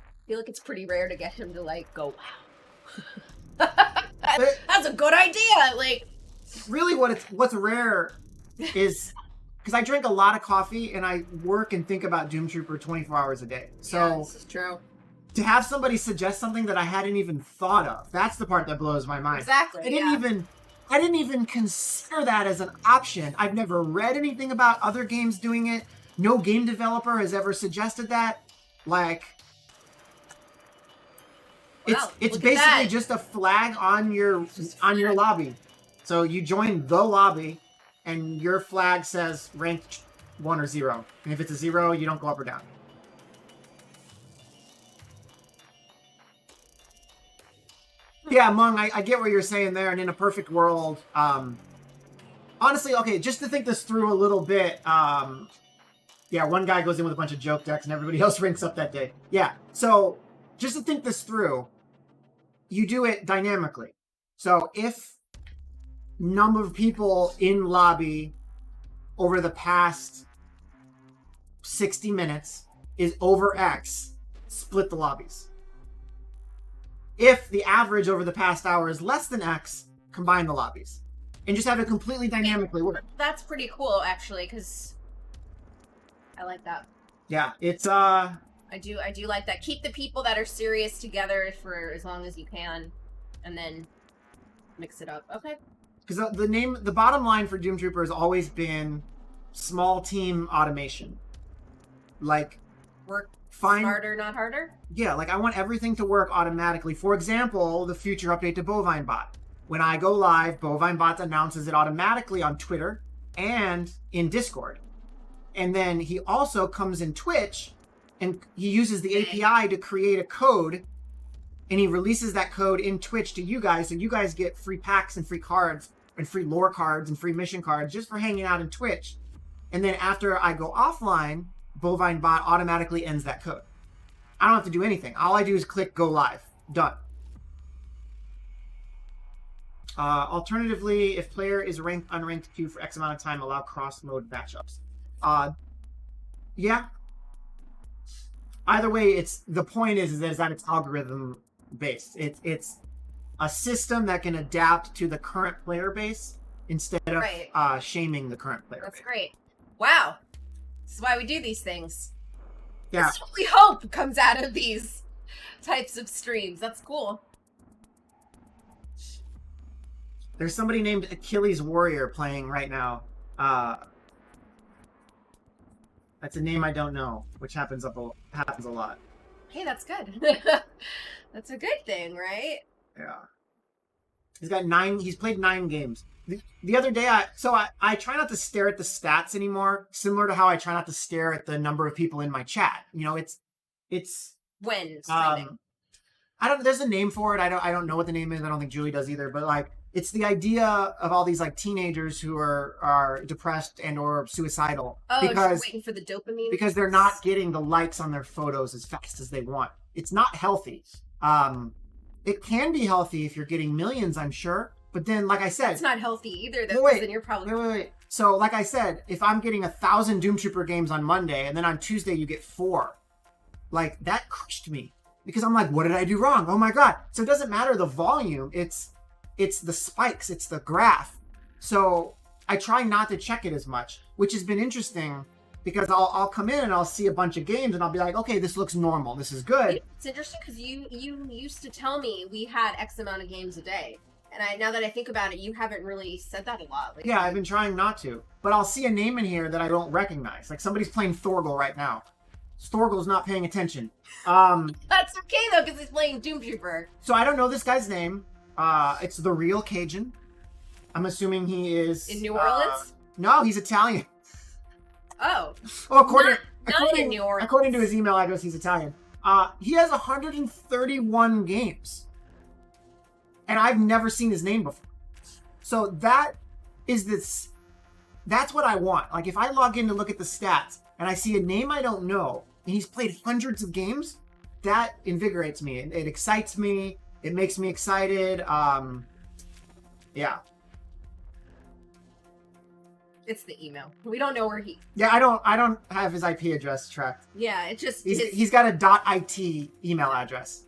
[SPEAKER 4] I feel like it's pretty rare to get him to like go, wow. That's a good idea. Like,
[SPEAKER 3] really what's rare is, because I drink a lot of coffee and I work and think about Doomtrooper 24 hours a day. So
[SPEAKER 4] yeah, this is true.
[SPEAKER 3] to have somebody suggest something that I hadn't even thought of, that's the part that blows my mind.
[SPEAKER 4] Exactly.
[SPEAKER 3] I didn't even consider that as an option. I've never read anything about other games doing it. No game developer has ever suggested that. Like,
[SPEAKER 4] Wow,
[SPEAKER 3] it's
[SPEAKER 4] look at
[SPEAKER 3] basically
[SPEAKER 4] that.
[SPEAKER 3] just a flag on your lobby. So you join the lobby, and your flag says ranked 1 or 0. And if it's a 0, you don't go up or down. Yeah, Mung, I get what you're saying there, and in a perfect world, honestly, okay, just to think this through a little bit, yeah, one guy goes in with a bunch of joke decks and everybody else ranks up that day. Yeah, so just to think this through, you do it dynamically. So if number of people in lobby over the past 60 minutes is over X, split the lobbies. If the average over the past hour is less than X, combine the lobbies. And just have it completely dynamically work.
[SPEAKER 4] That's pretty cool, actually, because I like that.
[SPEAKER 3] Yeah, it's
[SPEAKER 4] I do like that. Keep the people that are serious together for as long as you can, and then mix it up. Okay.
[SPEAKER 3] because the bottom line for Doomtrooper has always been small team automation. Like,
[SPEAKER 4] Work
[SPEAKER 3] find
[SPEAKER 4] smarter, not harder.
[SPEAKER 3] Yeah, like I want everything to work automatically. For example, the future update to Bovine Bot. When I go live, Bovine Bot announces it automatically on Twitter and in Discord. And then he also comes in Twitch and he uses the API to create a code, and he releases that code in Twitch to you guys, so you guys get free packs and free cards and free lore cards and free mission cards just for hanging out in Twitch. And then after I go offline, Bovine Bot automatically ends that code. I don't have to do anything. All I do is click go live. Done. Alternatively, if player is ranked unranked queue for X amount of time, allow cross-mode matchups. Yeah. Either way, the point is that it's algorithm based. It's a system that can adapt to the current player base instead of
[SPEAKER 4] Right.
[SPEAKER 3] shaming the current player
[SPEAKER 4] That's
[SPEAKER 3] base.
[SPEAKER 4] great. Wow. This is why we do these things.
[SPEAKER 3] Yeah.
[SPEAKER 4] This really hope comes out of these types of streams. That's cool.
[SPEAKER 3] There's somebody named Achilles Warrior playing right now. That's a name I don't know, which happens a lot.
[SPEAKER 4] Hey, that's good. That's a good thing, right?
[SPEAKER 3] Yeah. He's played 9 games. The other day, I try not to stare at the stats anymore, similar to how I try not to stare at the number of people in my chat. You know, it's
[SPEAKER 4] When streaming.
[SPEAKER 3] there's a name for it. I don't know what the name is. I don't think Julie does either, but like, it's the idea of all these like teenagers who are depressed and or suicidal
[SPEAKER 4] Oh,
[SPEAKER 3] because
[SPEAKER 4] just waiting for the dopamine.
[SPEAKER 3] they're not getting the likes on their photos as fast as they want. it's not healthy. It can be healthy if you're getting millions, I'm sure. But then, like I said,
[SPEAKER 4] It's not healthy either. Though,
[SPEAKER 3] wait,
[SPEAKER 4] then you're probably
[SPEAKER 3] wait. So, like I said, if I'm getting 1,000 Doomtrooper games on Monday, and then on Tuesday you get 4, like that crushed me because I'm like, what did I do wrong? Oh my god! So it doesn't matter the volume; it's the spikes, it's the graph. So I try not to check it as much, which has been interesting because I'll come in and I'll see a bunch of games and I'll be like, okay, this looks normal, this is good.
[SPEAKER 4] It's interesting because you used to tell me we had X amount of games a day. And now that I think about it, you haven't really said that a lot lately.
[SPEAKER 3] Yeah, I've been trying not to. But I'll see a name in here that I don't recognize. Like somebody's playing Thorgal right now. Thorgal's not paying attention.
[SPEAKER 4] That's okay though, because he's playing Doomtrooper.
[SPEAKER 3] So I don't know this guy's name. It's the real Cajun. I'm assuming he is
[SPEAKER 4] In New Orleans?
[SPEAKER 3] No, he's Italian.
[SPEAKER 4] Oh.
[SPEAKER 3] Oh, according
[SPEAKER 4] in New Orleans.
[SPEAKER 3] according to his email address, he's Italian. He has 131 games. And I've never seen his name before. So that's what I want. Like if I log in to look at the stats and I see a name I don't know and he's played hundreds of games, that invigorates me. It excites me. It makes me excited. Yeah.
[SPEAKER 4] It's the email. We don't know where he.
[SPEAKER 3] Yeah, I don't have his IP address tracked.
[SPEAKER 4] Yeah, it just.
[SPEAKER 3] He's got a .it email address.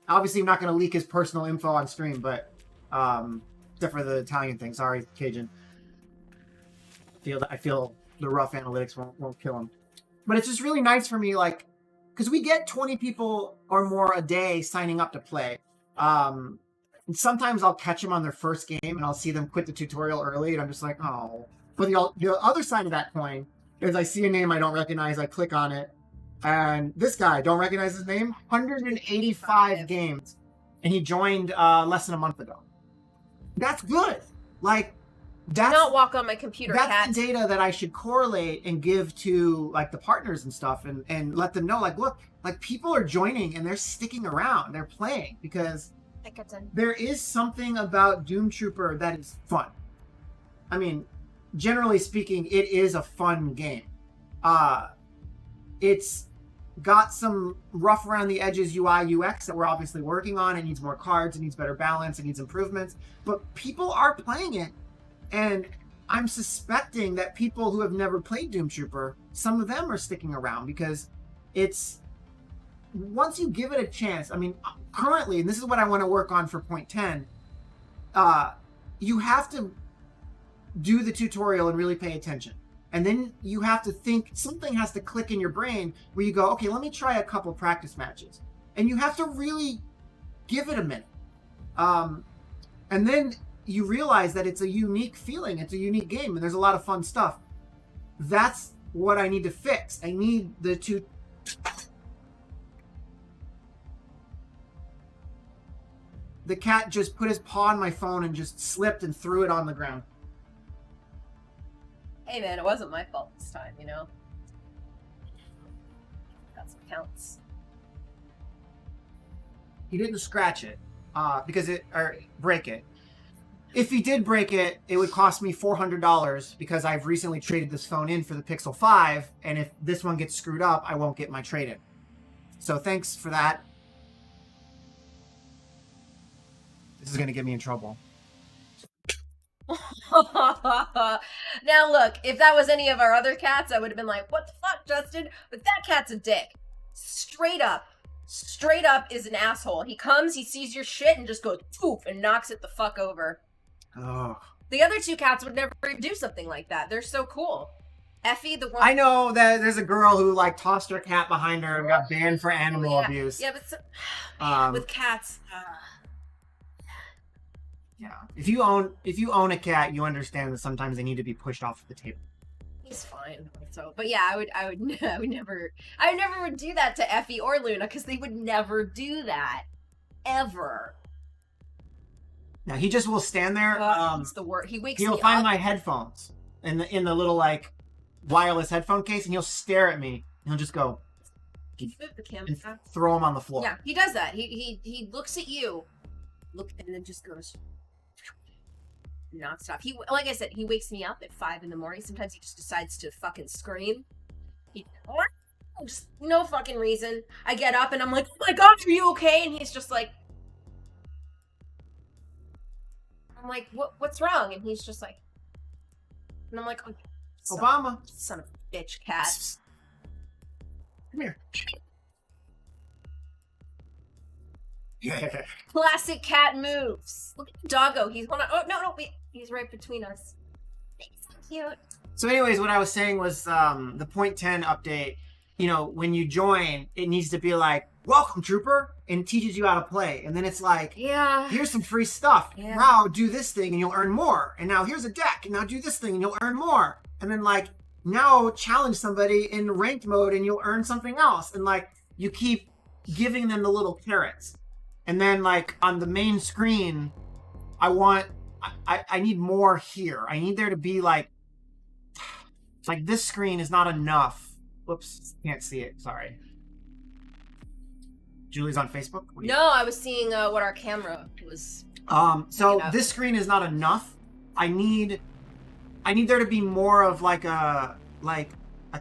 [SPEAKER 3] Obviously, I'm not going to leak his personal info on stream, but except for the Italian thing. Sorry, Cajun. I feel the rough analytics won't kill him. But it's just really nice for me, like, because we get 20 people or more a day signing up to play. And sometimes I'll catch them on their first game, and I'll see them quit the tutorial early, and I'm just like, oh. But the other side of that coin is I see a name I don't recognize, I click on it, and this guy, don't recognize his name, 185 games, and he joined less than a month ago. That's good. Like,
[SPEAKER 4] Do not walk on my computer,
[SPEAKER 3] that's
[SPEAKER 4] cat.
[SPEAKER 3] the data that I should correlate and give to like the partners and stuff, and let them know, like, look, like people are joining and they're sticking around, they're playing because there is something about Doomtrooper that is fun. I mean, generally speaking, it is a fun game. It's got some rough around the edges UI UX that we're obviously working on. It needs more cards, it needs better balance, it needs improvements, but people are playing it. And I'm suspecting that people who have never played Doomtrooper, some of them are sticking around because it's, once you give it a chance, I mean, currently, and this is what I want to work on for point 10, you have to do the tutorial and really pay attention. And then you have to think, something has to click in your brain where you go, okay, let me try a couple practice matches. And you have to really give it a minute. And then you realize that it's a unique feeling, it's a unique game, and there's a lot of fun stuff. That's what I need to fix. I need the The cat just put his paw on my phone and just slipped and threw it on the ground.
[SPEAKER 4] Hey man, it wasn't my fault this time, you know? That's what counts.
[SPEAKER 3] He didn't scratch it, or break it. If he did break it, it would cost me $400 because I've recently traded this phone in for the Pixel 5, and if this one gets screwed up, I won't get my trade-in. So thanks for that. This is going to get me in trouble.
[SPEAKER 4] Now look, if that was any of our other cats, I would have been like, what the fuck, Justin? But that cat's a dick. Straight up is an asshole. He comes, he sees your shit, and just goes poof and knocks it the fuck over.
[SPEAKER 3] Oh.
[SPEAKER 4] The other two cats would never do something like that. They're so cool. Effie, the one...
[SPEAKER 3] I know that there's a girl who like tossed her cat behind her and got banned for animal abuse.
[SPEAKER 4] Yeah, but with cats...
[SPEAKER 3] Yeah. If you own a cat, you understand that sometimes they need to be pushed off the table.
[SPEAKER 4] He's fine. So, but yeah, I would never would do that to Effie or Luna because they would never do that, ever.
[SPEAKER 3] Now he just will stand there.
[SPEAKER 4] It's the word. He wakes me
[SPEAKER 3] He'll
[SPEAKER 4] up.
[SPEAKER 3] find my headphones in the little like wireless headphone case, and he'll stare at me. And he'll just go
[SPEAKER 4] Move the camera.
[SPEAKER 3] and throw them on the floor.
[SPEAKER 4] Yeah, he does that. He looks at you, and then just goes. Not stop. He, like I said, he wakes me up at 5 in the morning. Sometimes he just decides to fucking scream. Just no fucking reason. I get up and I'm like, oh my god, are you okay? And he's just like, I'm like, what's wrong? And he's just like, and I'm like, oh,
[SPEAKER 3] Obama.
[SPEAKER 4] son of a bitch, cat.
[SPEAKER 3] Come here. Yeah.
[SPEAKER 4] Classic cat moves. Look at the doggo. He's going to, oh, no, wait. He's right between us. He's so cute.
[SPEAKER 3] So anyways, what I was saying was the point 10 update, you know, when you join, it needs to be like, welcome, trooper, and teaches you how to play. And then it's like,
[SPEAKER 4] Yeah.
[SPEAKER 3] here's some free stuff.
[SPEAKER 4] Yeah.
[SPEAKER 3] Now do this thing and you'll earn more. And now here's a deck, and now do this thing and you'll earn more. And then like, now challenge somebody in ranked mode and you'll earn something else. And like, you keep giving them the little carrots. And then like on the main screen, I need more here. I need there to be like this screen is not enough. Whoops, can't see it. Sorry. Julie's on Facebook?
[SPEAKER 4] No, I was seeing what our camera was.
[SPEAKER 3] So this screen is not enough. I need there to be more of like a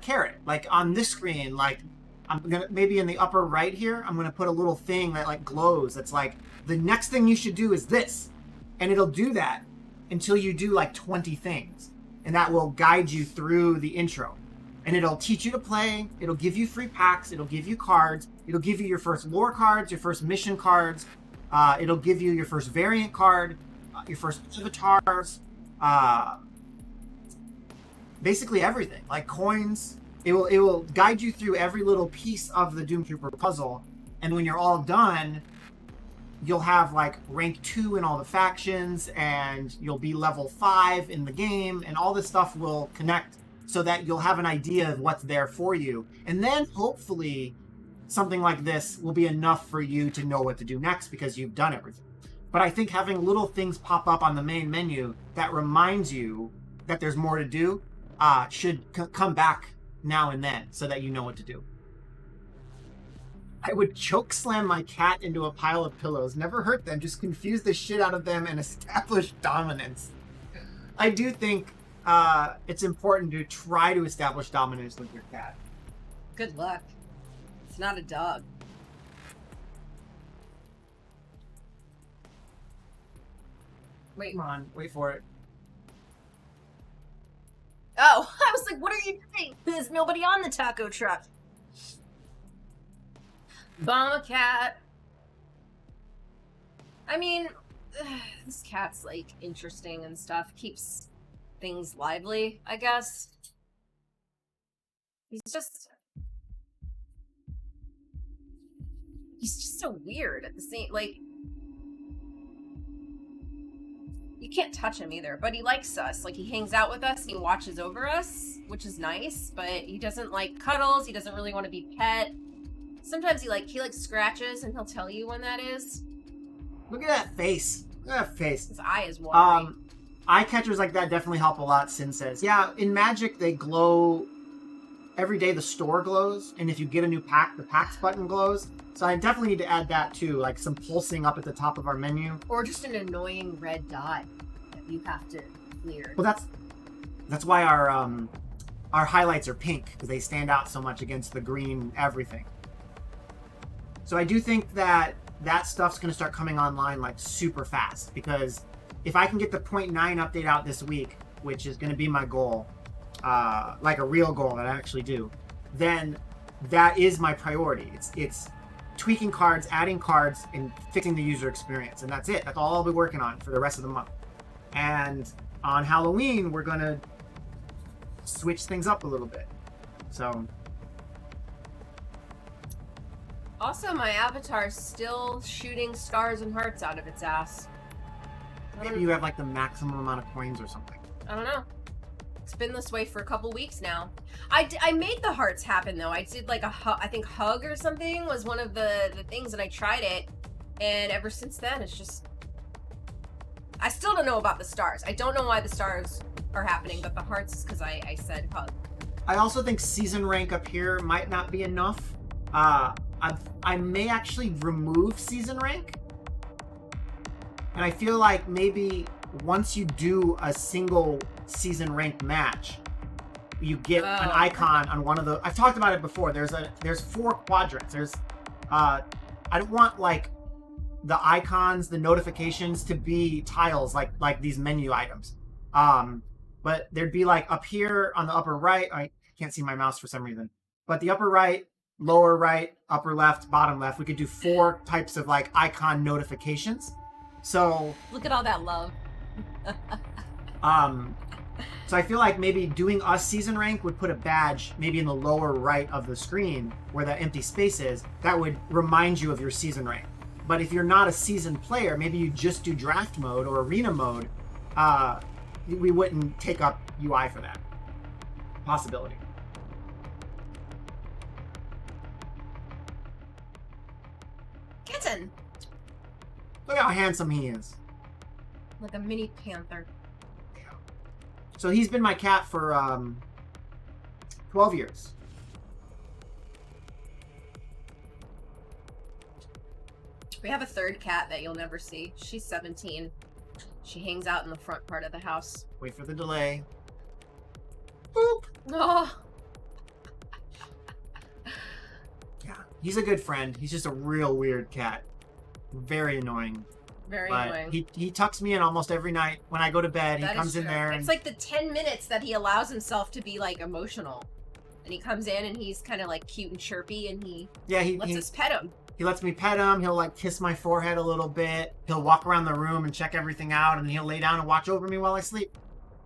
[SPEAKER 3] carrot. Like on this screen, like I'm gonna maybe in the upper right here, I'm gonna put a little thing that like glows. That's like the next thing you should do is this, and it'll do that until you do like 20 things, and that will guide you through the intro, and it'll teach you to play. It'll give you free packs. It'll give you cards. It'll give you your first lore cards, your first mission cards. It'll give you your first variant card, your first avatars. Basically everything, like coins. It will guide you through every little piece of the Doomtrooper puzzle, and when you're all done, you'll have like rank 2 in all the factions, and you'll be level 5 in the game, and all this stuff will connect so that you'll have an idea of what's there for you. And then hopefully something like this will be enough for you to know what to do next because you've done everything. But I think having little things pop up on the main menu that reminds you that there's more to do should come back now and then so that you know what to do. I would choke slam my cat into a pile of pillows. Never hurt them, just confuse the shit out of them and establish dominance. I do think it's important to try to establish dominance with your cat.
[SPEAKER 4] Good luck. It's not a dog.
[SPEAKER 3] Wait, come on, wait for it.
[SPEAKER 4] Oh, I was like, what are you doing? There's nobody on the taco truck. Bomb cat. I mean, this cat's like interesting and stuff. Keeps things lively, I guess. He's just so weird at the same, like, you can't touch him either, but he likes us. Like, he hangs out with us, and he watches over us, which is nice, but he doesn't like cuddles. He doesn't really want to be pet. Sometimes he scratches, and he'll tell you when that is.
[SPEAKER 3] Look at that face. Look at that face.
[SPEAKER 4] His eye is watering.
[SPEAKER 3] Eye catchers like that definitely help a lot, Sin says. Yeah, in Magic, they glow every day. The store glows, and if you get a new pack, the packs button glows. So I definitely need to add that too, like some pulsing up at the top of our menu.
[SPEAKER 4] Or just an annoying red dot that you have to clear.
[SPEAKER 3] Well, that's why our highlights are pink, because they stand out so much against the green everything. So I do think that stuff's going to start coming online like super fast, because if I can get the 0.9 update out this week, which is going to be my goal, like a real goal that I actually do, then that is my priority. It's tweaking cards, adding cards, and fixing the user experience, and that's it. That's all I'll be working on for the rest of the month. And on Halloween, we're going to switch things up a little bit. So...
[SPEAKER 4] Also, my avatar's still shooting stars and hearts out of its ass.
[SPEAKER 3] Maybe you have like the maximum amount of coins or something.
[SPEAKER 4] I don't know. It's been this way for a couple weeks now. I made the hearts happen though. I did like I think hug or something was one of the things, and I tried it, and ever since then it's just, I still don't know about the stars. I don't know why the stars are happening, but the hearts is because I said hug.
[SPEAKER 3] I also think season rank up here might not be enough. I may actually remove season rank, and I feel like maybe once you do a single season ranked match, you get an icon on one of the. I've talked about it before. There's 4 quadrants. I don't want like the icons, the notifications to be tiles like these menu items. But there'd be like up here on the upper right. I can't see my mouse for some reason. But the upper right, lower right, upper left, bottom left. We could do 4 types of like icon notifications. So
[SPEAKER 4] look at all that love.
[SPEAKER 3] So I feel like maybe doing us season rank would put a badge maybe in the lower right of the screen where that empty space is. That would remind you of your season rank. But if you're not a seasoned player, maybe you just do draft mode or arena mode, we wouldn't take up UI for that. Possibility.
[SPEAKER 4] Kitten!
[SPEAKER 3] Look how handsome he is.
[SPEAKER 4] Like a mini panther.
[SPEAKER 3] So he's been my cat for 12 years.
[SPEAKER 4] We have a third cat that you'll never see. She's 17. She hangs out in the front part of the house.
[SPEAKER 3] Wait for the delay. Boop.
[SPEAKER 4] Oh.
[SPEAKER 3] Yeah, he's a good friend. He's just a real weird cat. Very annoying.
[SPEAKER 4] Very
[SPEAKER 3] But
[SPEAKER 4] annoying.
[SPEAKER 3] he tucks me in almost every night when I go to bed.
[SPEAKER 4] That
[SPEAKER 3] He comes
[SPEAKER 4] is
[SPEAKER 3] in
[SPEAKER 4] true.
[SPEAKER 3] there.
[SPEAKER 4] It's like the 10 minutes that he allows himself to be like emotional. And he comes in and he's kind of like cute and chirpy and he lets us pet him.
[SPEAKER 3] He lets me pet him. He'll like kiss my forehead a little bit. He'll walk around the room and check everything out, and he'll lay down and watch over me while I sleep.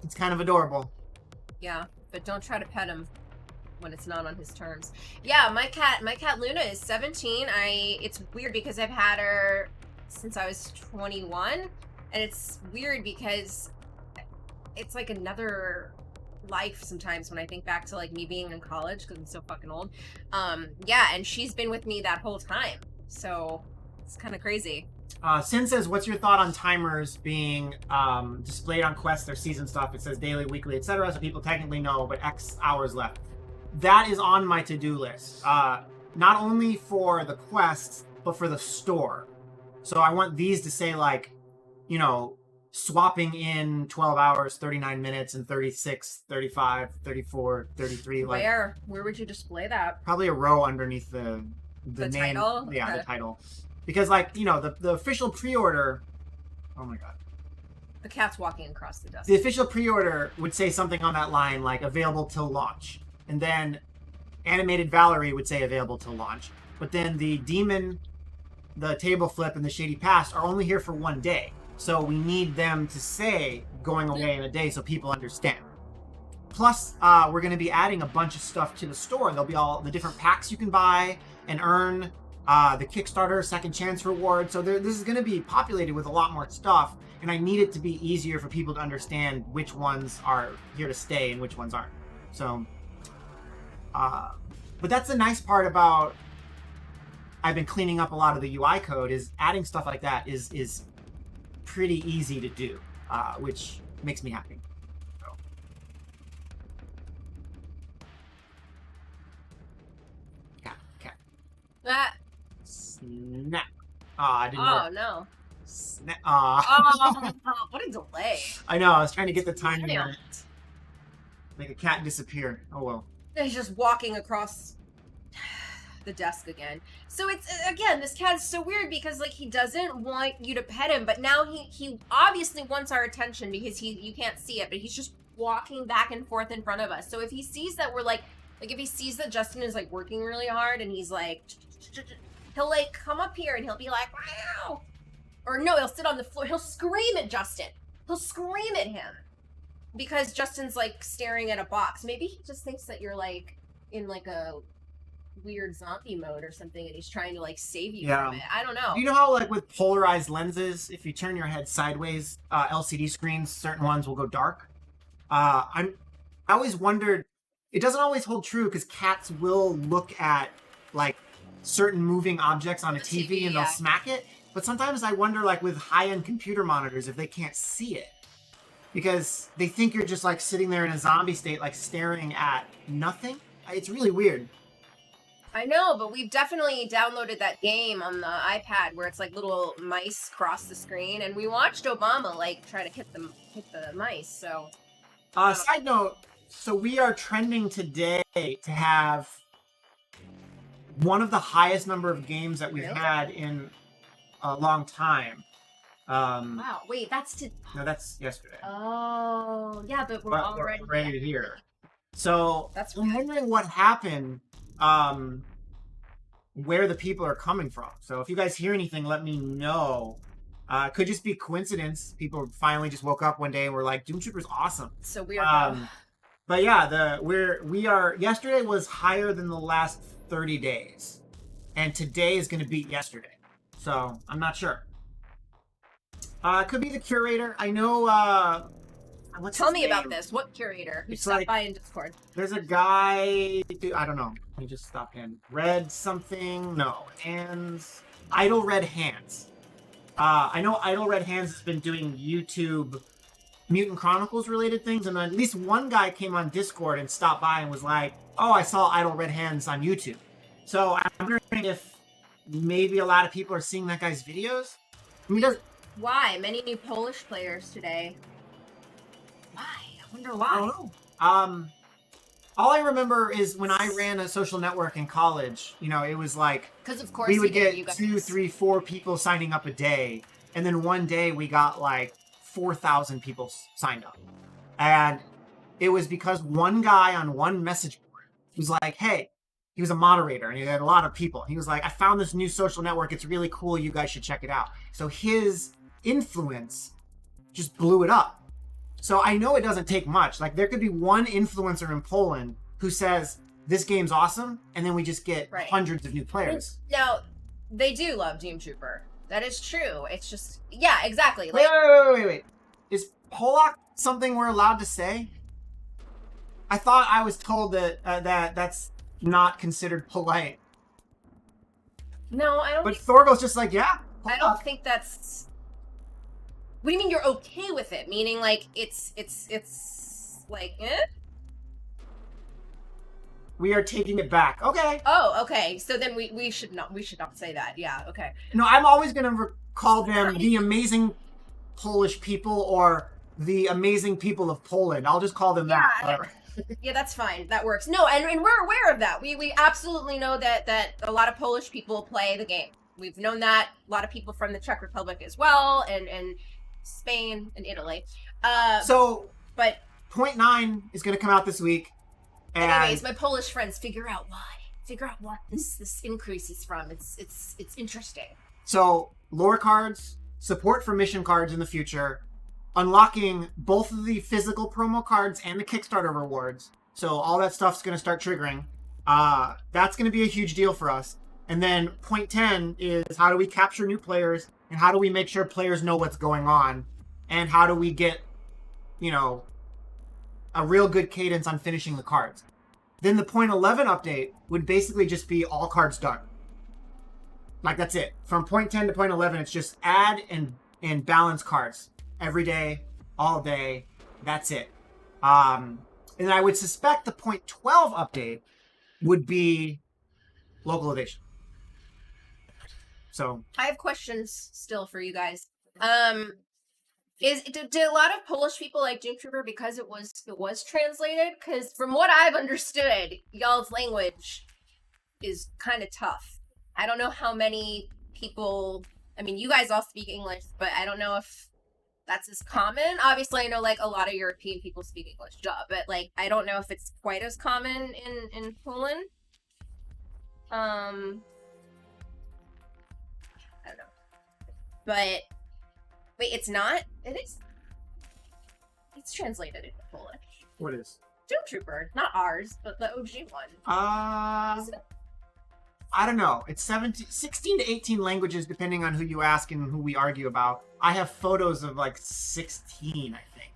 [SPEAKER 3] It's kind of adorable.
[SPEAKER 4] Yeah, but don't try to pet him when it's not on his terms. Yeah, my cat Luna is 17. It's weird because I've had her since I was 21, and it's weird because it's like another life sometimes when I think back to like me being in college because I'm so fucking old. Yeah, and she's been with me that whole time, so it's kind of crazy.
[SPEAKER 3] Sin says, what's your thought on timers being displayed on quests or season stuff? It says daily, weekly, etc. So people technically know, but X hours left. That is on my to-do list. Not only for the quests, but for the store. So I want these to say like, you know, swapping in 12 hours, 39 minutes, and 36, 35, 34, 33. Like,
[SPEAKER 4] Where would you display that?
[SPEAKER 3] probably a row underneath the name.
[SPEAKER 4] title?
[SPEAKER 3] Yeah,
[SPEAKER 4] Okay.
[SPEAKER 3] the title. Because like, you know, the official pre-order, oh my god.
[SPEAKER 4] The cat's walking across the desk.
[SPEAKER 3] The official pre-order would say something on that line like available till launch. And then Animated Valerie would say available till launch. But then the Demon, the Table Flip, and the Shady Past are only here for 1 day. So we need them to say going away in a day so people understand. Plus, we're going to be adding a bunch of stuff to the store. There'll be all the different packs you can buy and earn, the Kickstarter Second Chance reward. So this is going to be populated with a lot more stuff. And I need it to be easier for people to understand which ones are here to stay and which ones aren't. So, but that's the nice part about I've been cleaning up a lot of the UI code is adding stuff like that is pretty easy to do, which makes me happy. So. Cat.
[SPEAKER 4] Ah.
[SPEAKER 3] Snap. I didn't know.
[SPEAKER 4] Oh no.
[SPEAKER 3] Snap.
[SPEAKER 4] Oh, what a delay.
[SPEAKER 3] I know, I was trying to get the timing
[SPEAKER 4] Damn.
[SPEAKER 3] on it. Make a cat disappear. Oh well.
[SPEAKER 4] He's just walking across the desk again. So it's, again, this cat is so weird because like he doesn't want you to pet him, but now he obviously wants our attention because you can't see it, but he's just walking back and forth in front of us. So if he sees that we're like if he sees that Justin is like working really hard and he's like, he'll like come up here and he'll be like, wow. Or no, he'll sit on the floor. He'll scream at Justin. He'll scream at him because Justin's like staring at a box. Maybe he just thinks that you're like in like a weird zombie mode or something and he's trying to like save you from it. I don't know.
[SPEAKER 3] You know how like with polarized lenses, if you turn your head sideways, LCD screens, certain ones will go dark. I always wondered, it doesn't always hold true because cats will look at like certain moving objects on a TV and they'll smack it. But sometimes I wonder, like with high-end computer monitors, if they can't see it. Because they think you're just like sitting there in a zombie state, like staring at nothing. It's really weird.
[SPEAKER 4] I know, but we've definitely downloaded that game on the iPad where it's like little mice cross the screen, and we watched Obama like try to hit the mice. So,
[SPEAKER 3] Side note, So we are trending today to have one of the highest number of games that we've
[SPEAKER 4] Really?
[SPEAKER 3] had in a long time.
[SPEAKER 4] Wow. Wait, that's to.
[SPEAKER 3] No, that's yesterday.
[SPEAKER 4] Oh, yeah, but we're already
[SPEAKER 3] ready here. So
[SPEAKER 4] That's
[SPEAKER 3] I'm wondering what happened, where the people are coming from. So if you guys hear anything, let me know. It could just be coincidence. People finally just woke up one day and were like, Doomtrooper's awesome.
[SPEAKER 4] So we are.
[SPEAKER 3] But yeah, we are. Yesterday was higher than the last 30 days, and today is going to beat yesterday. So I'm not sure. It could be the curator. I know.
[SPEAKER 4] Tell me about this. What curator? Who stopped by in Discord?
[SPEAKER 3] There's a guy. I don't know. Let me just stop in. Red something. No. Hands. Idle Red Hands. I know Idle Red Hands has been doing YouTube Mutant Chronicles related things, and at least one guy came on Discord and stopped by and was like, "Oh, I saw Idle Red Hands on YouTube." So I'm wondering if maybe a lot of people are seeing that guy's videos. I mean,
[SPEAKER 4] Why? Many new Polish players today. Why? I wonder why.
[SPEAKER 3] I don't know. All I remember is when I ran a social network in college, you know, it was like,
[SPEAKER 4] Because of course
[SPEAKER 3] we would get
[SPEAKER 4] you guys.
[SPEAKER 3] 2, 3, 4 people signing up a day, and then one day we got like 4,000 people signed up, and it was because one guy on one message board was like, "Hey," he was a moderator and he had a lot of people. He was like, "I found this new social network. It's really cool. You guys should check it out." So his influence just blew it up. So I know it doesn't take much. Like there could be one influencer in Poland who says this game's awesome, and then we just get hundreds of new players.
[SPEAKER 4] Now, they do love Doomtrooper. That is true. It's just, yeah, exactly. Like,
[SPEAKER 3] Wait. Is Polak something we're allowed to say? I thought I was told that that's not considered polite.
[SPEAKER 4] no, I don't.
[SPEAKER 3] But Thorgo's just like, yeah.
[SPEAKER 4] I don't think that's. What do you mean you're okay with it? Meaning like it's like
[SPEAKER 3] We are taking it back. Okay.
[SPEAKER 4] Oh, okay. So then we should not say that. Yeah. Okay.
[SPEAKER 3] No, I'm always gonna call them the amazing Polish people or the amazing people of Poland. I'll just call them that.
[SPEAKER 4] Yeah, that's fine. That works. No, and we're aware of that. We absolutely know that a lot of Polish people play the game. We've known that. A lot of people from the Czech Republic as well, and Spain and Italy. But
[SPEAKER 3] Point 9 is going to come out this week. And
[SPEAKER 4] anyways, my Polish friends figure out why. Figure out what this increase is from. It's interesting.
[SPEAKER 3] So lore cards, support for mission cards in the future, unlocking both of the physical promo cards and the Kickstarter rewards. So all that stuff's going to start triggering. That's going to be a huge deal for us. And then point 10 is how do we capture new players, and how do we make sure players know what's going on, and how do we get, you know, a real good cadence on finishing the cards. Then the point 11 update would basically just be all cards done. Like that's it. From point 10 to point 11, it's just add and balance cards every day, all day. That's it. And then I would suspect the point 12 update would be localization. So
[SPEAKER 4] I have questions still for you guys. Did a lot of Polish people like Doomtrooper because it was translated? Because from what I've understood, y'all's language is kind of tough. I don't know how many people. I mean, you guys all speak English, but I don't know if that's as common. Obviously, I know like a lot of European people speak English, but like I don't know if it's quite as common in Poland. I don't know. But wait, it's not? It is. It's translated into Polish.
[SPEAKER 3] what is?
[SPEAKER 4] Doomtrooper, not ours, but the OG one.
[SPEAKER 3] I don't know. It's 16 to 18 languages depending on who you ask and who we argue about. I have photos of like 16, I think.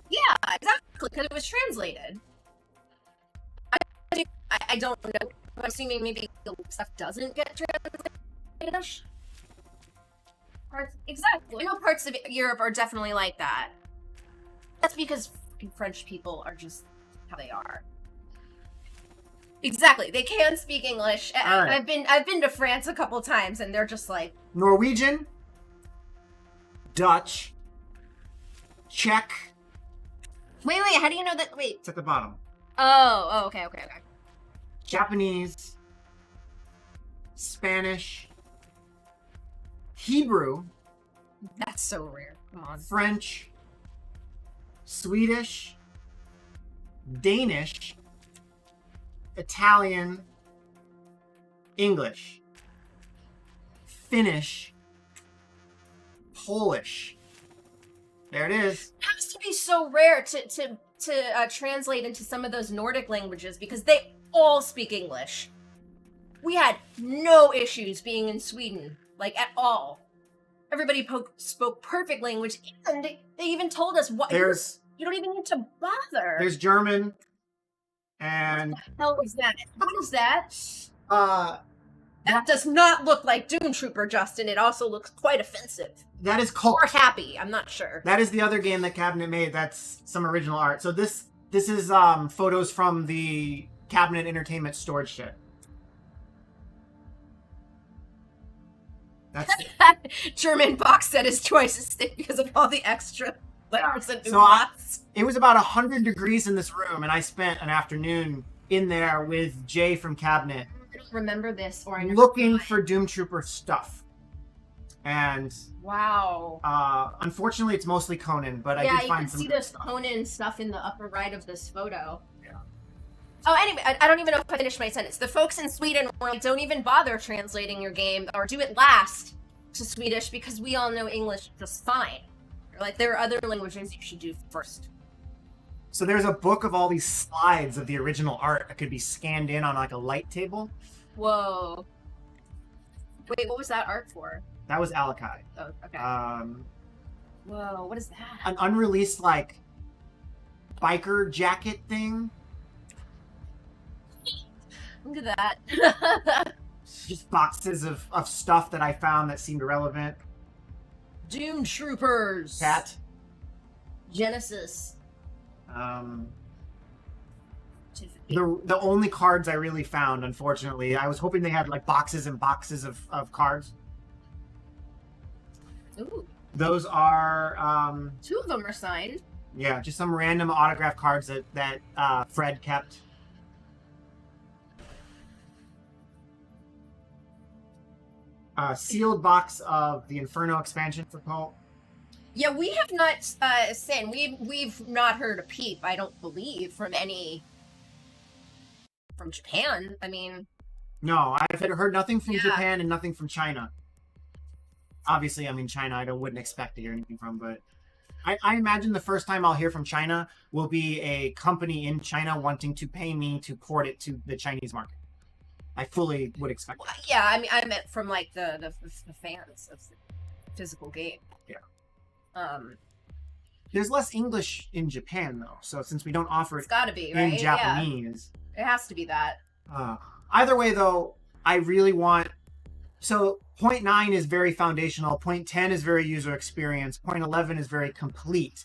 [SPEAKER 4] Yeah, exactly, because it was translated. I don't know. I'm assuming maybe the stuff doesn't get translated. Exactly. I know parts of Europe are definitely like that. That's because French people are just how they are. Exactly. They can speak English.
[SPEAKER 3] Right.
[SPEAKER 4] I've been to France a couple times, and they're just like
[SPEAKER 3] Norwegian, Dutch, Czech.
[SPEAKER 4] Wait, how do you know that? Wait.
[SPEAKER 3] It's at the bottom.
[SPEAKER 4] Oh, okay.
[SPEAKER 3] Japanese, Spanish, Hebrew,
[SPEAKER 4] That's so rare. Come on.
[SPEAKER 3] French, Swedish, Danish, Italian, English, Finnish, Polish. There it is.
[SPEAKER 4] It has to be so rare to translate into some of those Nordic languages because they all speak English. We had no issues being in Sweden, like at all. Everybody spoke perfect language, and they even told us what. You don't even need to bother.
[SPEAKER 3] There's German, and
[SPEAKER 4] What the hell is that? What is that?
[SPEAKER 3] that
[SPEAKER 4] Does not look like Doomtrooper, Justin. It also looks quite offensive.
[SPEAKER 3] that is called.
[SPEAKER 4] Or happy. I'm not sure.
[SPEAKER 3] That is the other game that Cabinet made. That's some original art. So this is photos from the Cabinet Entertainment storage shed. That's
[SPEAKER 4] German box set is twice as thick because of all the extra letters and
[SPEAKER 3] So
[SPEAKER 4] umlauts.
[SPEAKER 3] it was about 100 degrees in this room, and I spent an afternoon in there with Jay from Cabinet
[SPEAKER 4] I don't remember this, or I never
[SPEAKER 3] looking
[SPEAKER 4] saw it.
[SPEAKER 3] for Doomtrooper stuff. And
[SPEAKER 4] Wow.
[SPEAKER 3] unfortunately, it's mostly Conan, but I
[SPEAKER 4] Yeah,
[SPEAKER 3] did
[SPEAKER 4] you
[SPEAKER 3] find
[SPEAKER 4] can
[SPEAKER 3] some
[SPEAKER 4] see
[SPEAKER 3] good
[SPEAKER 4] this
[SPEAKER 3] stuff.
[SPEAKER 4] Conan stuff in the upper right of this photo.
[SPEAKER 3] Yeah.
[SPEAKER 4] Oh, anyway, I don't even know if I finished my sentence. The folks in Sweden were like, don't even bother translating your game, or do it last to Swedish, because we all know English just fine. Like, there are other languages you should do first.
[SPEAKER 3] So there's a book of all these slides of the original art that could be scanned in on like a light table.
[SPEAKER 4] Whoa. Wait, what was that art for?
[SPEAKER 3] That was Alakai.
[SPEAKER 4] Oh, okay. Whoa, what is that?
[SPEAKER 3] An unreleased like biker jacket thing.
[SPEAKER 4] Look at that.
[SPEAKER 3] Just boxes of stuff that I found that seemed relevant.
[SPEAKER 4] Doomtroopers.
[SPEAKER 3] Cat.
[SPEAKER 4] Genesis.
[SPEAKER 3] The only cards I really found, unfortunately, I was hoping they had like boxes and boxes of cards.
[SPEAKER 4] Ooh,
[SPEAKER 3] Those are
[SPEAKER 4] two of them are signed.
[SPEAKER 3] yeah, just some random autograph cards that Fred kept. Sealed box of the Inferno expansion for Cult.
[SPEAKER 4] Yeah, we have not seen. We've not heard a peep. I don't believe from Japan. I mean,
[SPEAKER 3] No, I've heard nothing from
[SPEAKER 4] Yeah.
[SPEAKER 3] Japan and nothing from China. Obviously, I mean, China, I wouldn't expect to hear anything from, but I imagine the first time I'll hear from China will be a company in China wanting to pay me to port it to the Chinese market. I fully would expect that.
[SPEAKER 4] yeah. I mean, I meant from like the fans of the physical game.
[SPEAKER 3] Yeah. There's less English in Japan, though, so since we don't offer
[SPEAKER 4] It's
[SPEAKER 3] it
[SPEAKER 4] got to be
[SPEAKER 3] in
[SPEAKER 4] right.
[SPEAKER 3] Japanese.
[SPEAKER 4] Yeah, it has to be that.
[SPEAKER 3] Either way, though, I really want... So, point 9 is very foundational. Point 10 is very user experience. Point 11 is very complete.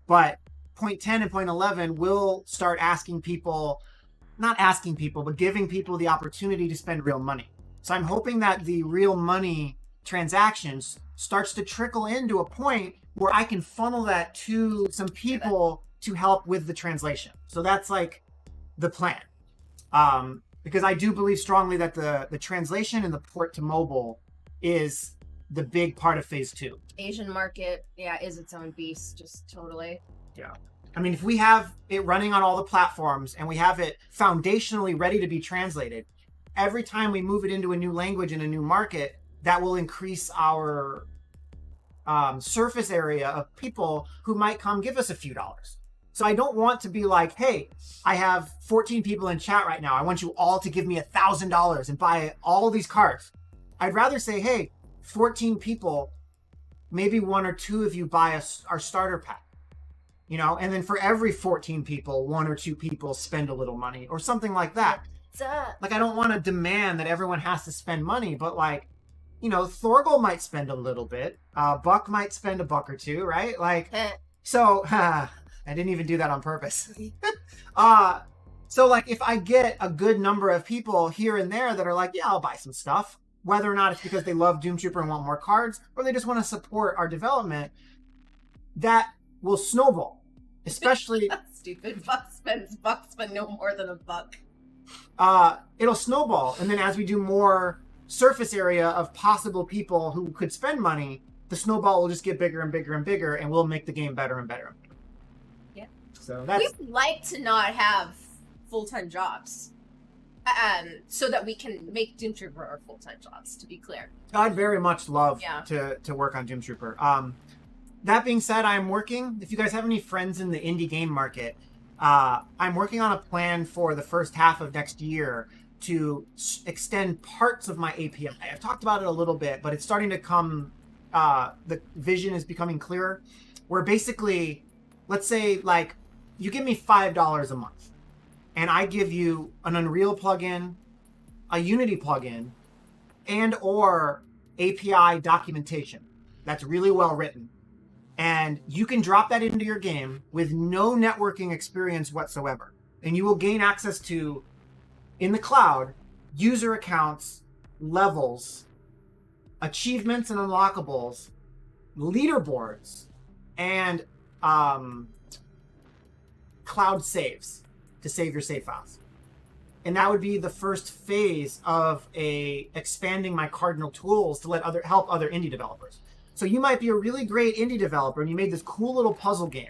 [SPEAKER 3] But point 10 and point 11 will start asking people... Not asking people, but giving people the opportunity to spend real money. So I'm hoping that the real money transactions starts to trickle into a point where I can funnel that to some people to help with the translation. So that's like the plan. Because I do believe strongly that the translation and the port to mobile is the big part of phase 2.
[SPEAKER 4] Asian market, yeah, is its own beast. Just totally.
[SPEAKER 3] Yeah. I mean, if we have it running on all the platforms and we have it foundationally ready to be translated, every time we move it into a new language in a new market, that will increase our surface area of people who might come give us a few dollars. So I don't want to be like, hey, I have 14 people in chat right now. I want you all to give me $1,000 and buy all these cards. I'd rather say, hey, 14 people, maybe 1 or 2 of you buy our starter pack. You know, and then for every 14 people, 1 or 2 people spend a little money or something like that.
[SPEAKER 4] What's up?
[SPEAKER 3] Like, I don't want to demand that everyone has to spend money, but like, you know, Thorgal might spend a little bit. Buck might spend $1 or 2, right? Like, so, I didn't even do that on purpose. So like, if I get a good number of people here and there that are like, yeah, I'll buy some stuff, whether or not it's because they love Doomtrooper and want more cards, or they just want to support our development, that will snowball, especially
[SPEAKER 4] That's stupid. Bucks spend no more than $1.
[SPEAKER 3] it'll snowball, and then as we do more surface area of possible people who could spend money, the snowball will just get bigger and bigger and bigger, and we'll make the game better and better.
[SPEAKER 4] Yeah.
[SPEAKER 3] So that's
[SPEAKER 4] We'd like to not have full-time jobs, so that we can make Doomtrooper our full-time jobs. To be clear.
[SPEAKER 3] I'd very much love
[SPEAKER 4] Yeah.
[SPEAKER 3] to work on Doomtrooper. That being said, I'm working. If you guys have any friends in the indie game market, I'm working on a plan for the first half of next year to extend parts of my API. I've talked about it a little bit, but it's starting to come. The vision is becoming clearer. Where basically, let's say like you give me $5 a month, and I give you an Unreal plugin, a Unity plugin, and or API documentation that's really well written. And you can drop that into your game with no networking experience whatsoever. And you will gain access to, in the cloud, user accounts, levels, achievements and unlockables, leaderboards, and cloud saves to save your save files. And that would be the first phase of expanding my cardinal tools to help other indie developers. So you might be a really great indie developer and you made this cool little puzzle game,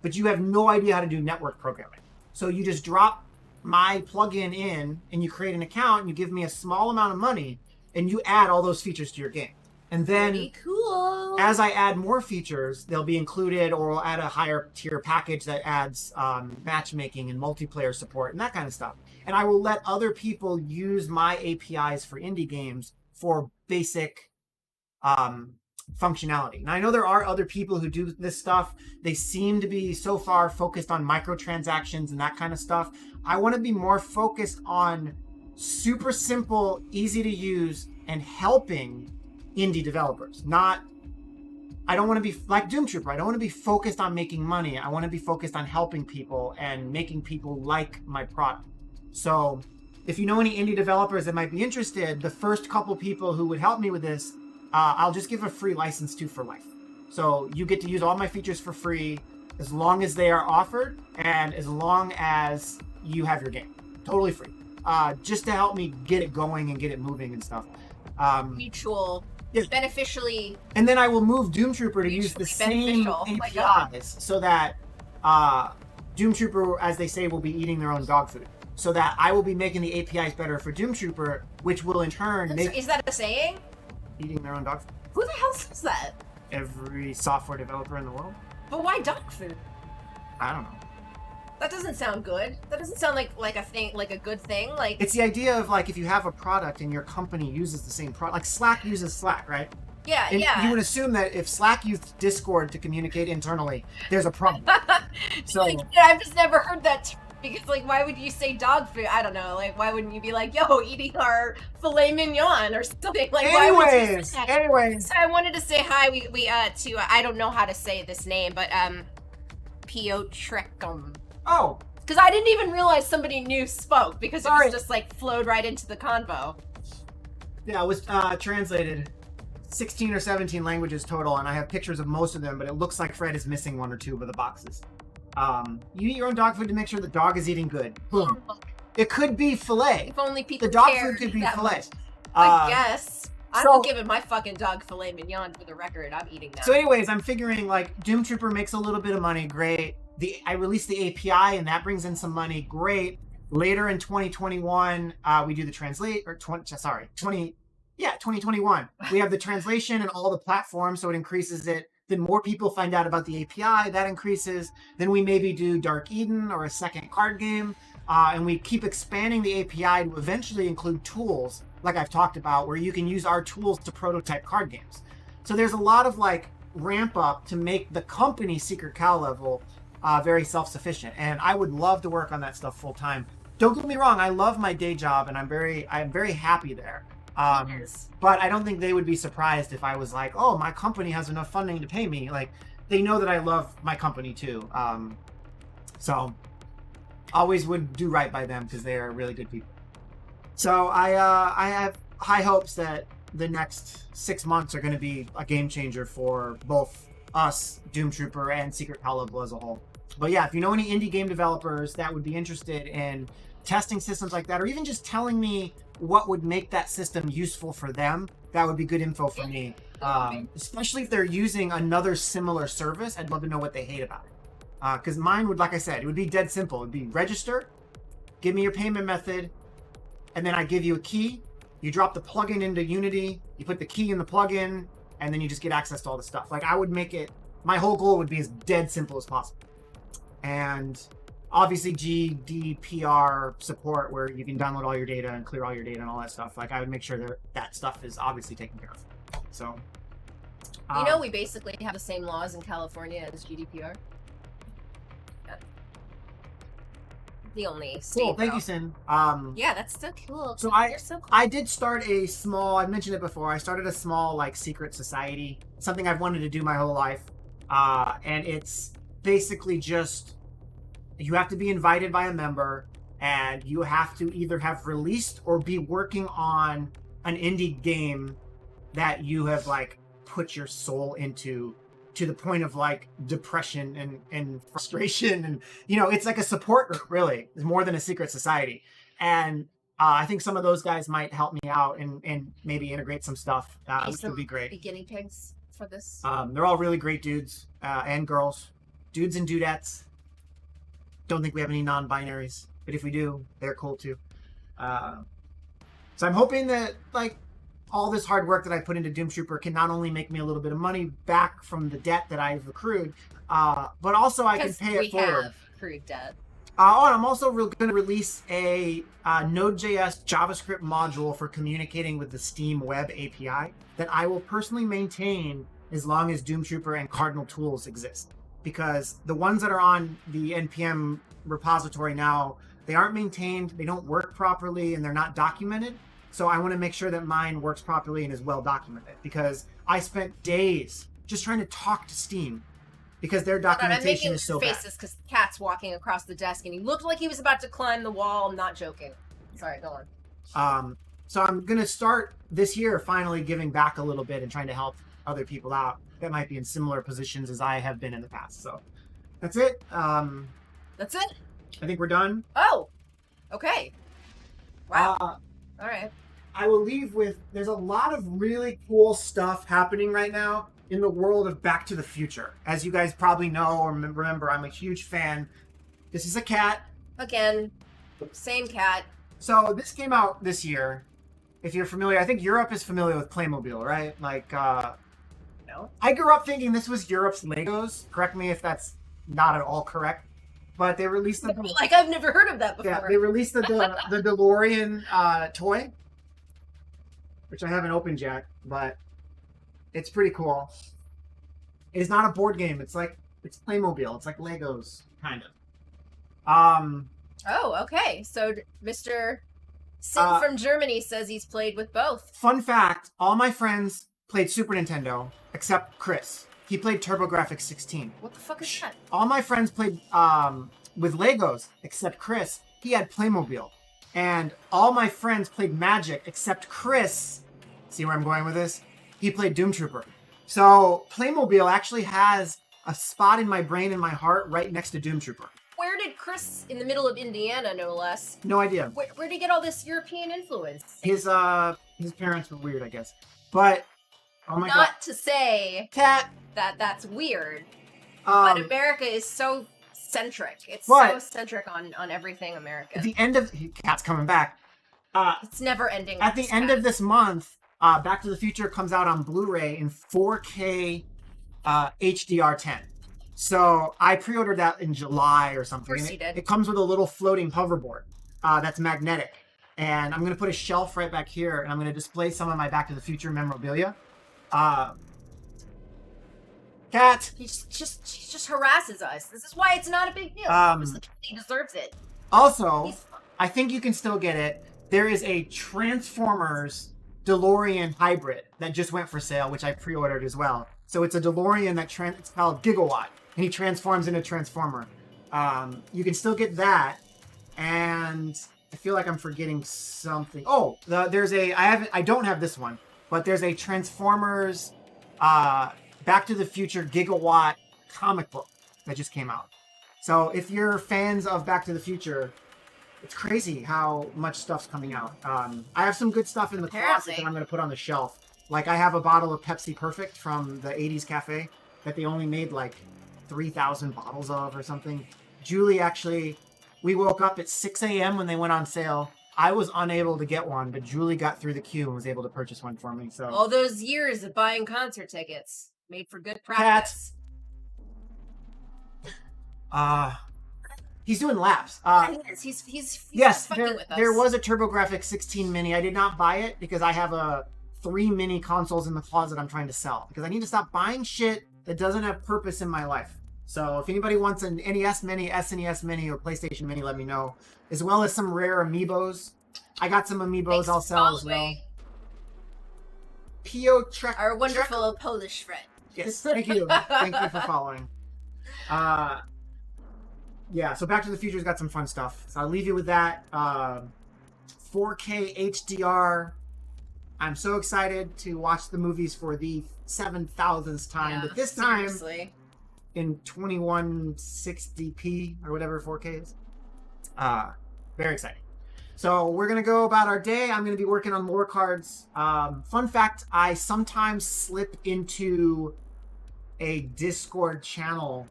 [SPEAKER 3] but you have no idea how to do network programming. So you just drop my plugin in and you create an account and you give me a small amount of money and you add all those features to your game. And then
[SPEAKER 4] Pretty cool.
[SPEAKER 3] as I add more features, they'll be included, or we'll add a higher tier package that adds matchmaking and multiplayer support and that kind of stuff. And I will let other people use my APIs for indie games for basic functionality. Now, I know there are other people who do this stuff. They seem to be so far focused on microtransactions and that kind of stuff. I want to be more focused on super simple, easy to use, and helping indie developers. I don't want to be like Doomtrooper. I don't want to be focused on making money. I want to be focused on helping people and making people like my product. So if you know any indie developers that might be interested, the first couple people who would help me with this, I'll just give a free license to for life. So you get to use all my features for free as long as they are offered and as long as you have your game. Totally free. Just to help me get it going and get it moving and stuff.
[SPEAKER 4] Mutual.
[SPEAKER 3] Yeah.
[SPEAKER 4] Beneficially.
[SPEAKER 3] And then I will move Doomtrooper to use the same
[SPEAKER 4] beneficial. Oh my God.
[SPEAKER 3] APIs so that Doomtrooper, as they say, will be eating their own dog food. So that I will be making the APIs better for Doomtrooper, which will in turn make
[SPEAKER 4] Is that a saying?
[SPEAKER 3] eating their own dog food.
[SPEAKER 4] Who the hell says that?
[SPEAKER 3] Every software developer in the world?
[SPEAKER 4] But why dog food?
[SPEAKER 3] I don't know.
[SPEAKER 4] That doesn't sound good. That doesn't sound like a thing, like a good thing. Like
[SPEAKER 3] It's the idea of like if you have a product and your company uses the same product, like Slack uses Slack, right?
[SPEAKER 4] yeah,
[SPEAKER 3] And
[SPEAKER 4] yeah.
[SPEAKER 3] you would assume that if Slack used Discord to communicate internally, there's a problem. So
[SPEAKER 4] Like, I've just never heard that term because like why would you say dog food? I don't know. Like why wouldn't you be like, yo, eating our filet mignon or something? Like why would you say that?
[SPEAKER 3] anyways.
[SPEAKER 4] So I wanted to say hi. We to I don't know how to say this name, but Piotricum.
[SPEAKER 3] Oh,
[SPEAKER 4] Because I didn't even realize somebody new spoke because it
[SPEAKER 3] Sorry.
[SPEAKER 4] was just like flowed right into the convo.
[SPEAKER 3] yeah, it was translated 16 or 17 languages total, and I have pictures of most of them, but it looks like Fred is missing one or two of the boxes. You eat your own dog food to make sure the dog is eating good. Boom. It could be filet.
[SPEAKER 4] If only people
[SPEAKER 3] The dog
[SPEAKER 4] cared
[SPEAKER 3] food could be
[SPEAKER 4] that
[SPEAKER 3] filet.
[SPEAKER 4] much. I guess. I'm
[SPEAKER 3] so-
[SPEAKER 4] not giving my fucking dog filet mignon for the record. I'm eating that.
[SPEAKER 3] So anyways, I'm figuring like Doomtrooper makes a little bit of money, great. I released the API and that brings in some money, great. Later in 2021, we do the 2021. We have the translation and all the platforms, so it increases it. Then more people find out about the API, that increases. Then we maybe do Dark Eden or a second card game. And we keep expanding the API to eventually include tools, like I've talked about, where you can use our tools to prototype card games. So there's a lot of like ramp up to make the company Secret Cow level very self-sufficient. And I would love to work on that stuff full time. Don't get me wrong, I love my day job and I'm very happy there.
[SPEAKER 4] Yes.
[SPEAKER 3] But I don't think they would be surprised if I was like, oh, my company has enough funding to pay me. Like, they know that I love my company too. So always would do right by them because they are really good people. So I have high hopes that the next 6 months are going to be a game changer for both us, Doomtrooper, and Secret Palatable as a whole. But yeah, if you know any indie game developers that would be interested in testing systems like that, or even just telling me what would make that system useful for them, that would be good info for me. Especially if they're using another similar service, I'd love to know what they hate about it. Because mine would, like I said, it would be dead simple. It'd be register, give me your payment method, and then I give you a key. You drop the plugin into Unity, you put the key in the plugin, and then you just get access to all the stuff. Like, I would make it, my whole goal would be as dead simple as possible. And obviously GDPR support, where you can download all your data and clear all your data and all that stuff. Like, I would make sure that that stuff is obviously taken care of. So,
[SPEAKER 5] You know, we basically have the same laws in California as GDPR. Yeah. The only state.
[SPEAKER 3] cool. Thank
[SPEAKER 5] though.
[SPEAKER 3] you, Sin.
[SPEAKER 5] Yeah, that's so cool.
[SPEAKER 3] So
[SPEAKER 5] You're so cool.
[SPEAKER 3] I did start a small, I mentioned it before, I started a small, like, secret society, something I've wanted to do my whole life. And it's basically just, you have to be invited by a member, and you have to either have released or be working on an indie game that you have, like, put your soul into, to the point of, like, depression and frustration. And, you know, it's like a support group, really. It's more than a secret society. And I think some of those guys might help me out and maybe integrate some stuff, which would be great.
[SPEAKER 5] Guinea pigs for this.
[SPEAKER 3] They're all really great dudes and girls. Dudes and dudettes. Don't think we have any non-binaries, but if we do, they're cool too. So I'm hoping that, like, all this hard work that I put into Doomtrooper can not only make me a little bit of money back from the debt that I've accrued, but also I can pay it forward.
[SPEAKER 5] We have accrued debt.
[SPEAKER 3] And I'm also going to release a Node.js JavaScript module for communicating with the Steam Web API that I will personally maintain as long as Doomtrooper and Cardinal Tools exist. Because the ones that are on the NPM repository now, they aren't maintained, they don't work properly, and they're not documented. So I want to make sure that mine works properly and is well documented. Because I spent days just trying to talk to Steam because their documentation is so bad.
[SPEAKER 5] faces because Cat's walking across the desk and he looked like he was about to climb the wall. I'm not joking. Sorry, go on.
[SPEAKER 3] So I'm going to start this year finally giving back a little bit and trying to help other people out that might be in similar positions as I have been in the past. So that's it.
[SPEAKER 5] That's it?
[SPEAKER 3] I think we're done.
[SPEAKER 5] Oh, okay. Wow.
[SPEAKER 3] Uh,
[SPEAKER 5] All right.
[SPEAKER 3] I will leave with, there's a lot of really cool stuff happening right now in the world of Back to the Future. As you guys probably know or remember, I'm a huge fan. This is a cat.
[SPEAKER 5] Again, same cat.
[SPEAKER 3] So this came out this year. If you're familiar, I think Europe is familiar with Playmobil, right? Like,
[SPEAKER 5] No.
[SPEAKER 3] I grew up thinking this was Europe's Legos. Correct me if that's not at all correct. But they released the
[SPEAKER 5] Like, I've never heard of that before.
[SPEAKER 3] yeah, they released the DeLorean toy, which I haven't opened yet, but it's pretty cool. It's not a board game. It's Playmobil. It's like Legos, kind of.
[SPEAKER 5] Oh, okay. So Mr. Sin from Germany says he's played with both.
[SPEAKER 3] Fun fact, all my friends played Super Nintendo, except Chris. He played TurboGrafx 16.
[SPEAKER 5] What the fuck is that?
[SPEAKER 3] All my friends played with Legos, except Chris. He had Playmobil. And all my friends played Magic, except Chris. See where I'm going with this? He played Doomtrooper. So Playmobil actually has a spot in my brain and my heart right next to Doomtrooper.
[SPEAKER 5] Where did Chris, in the middle of Indiana, no less,
[SPEAKER 3] No idea.
[SPEAKER 5] where did he get all this European influence?
[SPEAKER 3] His parents were weird, I guess. But oh my god,
[SPEAKER 5] Not to say
[SPEAKER 3] cat.
[SPEAKER 5] that that's weird, but
[SPEAKER 3] Um,
[SPEAKER 5] America is so centric. It's
[SPEAKER 3] What?
[SPEAKER 5] so centric on everything
[SPEAKER 3] at
[SPEAKER 5] American.
[SPEAKER 3] the end of cat's coming back.
[SPEAKER 5] It's never ending.
[SPEAKER 3] At the end of this month, Back to the Future comes out on Blu-ray in 4K HDR10. So I pre-ordered that in July or something.
[SPEAKER 5] Of course
[SPEAKER 3] and
[SPEAKER 5] you did.
[SPEAKER 3] It comes with a little floating hoverboard that's magnetic. And I'm going to put a shelf right back here, and I'm going to display some of my Back to the Future memorabilia. Cat.
[SPEAKER 5] He just harasses us. This is why it's not a big deal. He deserves it.
[SPEAKER 3] Also,
[SPEAKER 5] He's
[SPEAKER 3] I think you can still get it. There is a Transformers DeLorean hybrid that just went for sale, which I pre-ordered as well. So it's a DeLorean it's called Gigawatt, and he transforms into a Transformer. You can still get that, and I feel like I'm forgetting something. Oh, I don't have this one, but there's a Transformers Back to the Future Gigawatt comic book that just came out. So if you're fans of Back to the Future, it's crazy how much stuff's coming out. I have some good stuff in the closet that I'm going to put on the shelf. Like I have a bottle of Pepsi Perfect from the 80s cafe that they only made like 3,000 bottles of or something. Julie actually, we woke up at 6 a.m. when they went on sale. I was unable to get one, but Julie got through the queue and was able to purchase one for me. So
[SPEAKER 5] All those years of buying concert tickets made for good practice.
[SPEAKER 3] He's doing laps.
[SPEAKER 5] He's
[SPEAKER 3] Yes,
[SPEAKER 5] fucking with us.
[SPEAKER 3] there was a TurboGrafx 16 Mini. I did not buy it because I have 3 mini consoles in the closet I'm trying to sell. Because I need to stop buying shit that doesn't have purpose in my life. So if anybody wants an NES Mini, SNES Mini, or PlayStation Mini, let me know. As well as some rare amiibos. I got some amiibos I'll sell as well. Pio Trek.
[SPEAKER 5] Our wonderful Polish friend.
[SPEAKER 3] Yes, thank you. Thank you for following. Yeah, so Back to the Future's got some fun stuff. So I'll leave you with that. 4K HDR. I'm so excited to watch the movies for the 7,000th time. But this time in 2160p or whatever 4K is. Very exciting. So we're going to go about our day. I'm going to be working on lore cards. Fun fact, I sometimes slip into a Discord channel,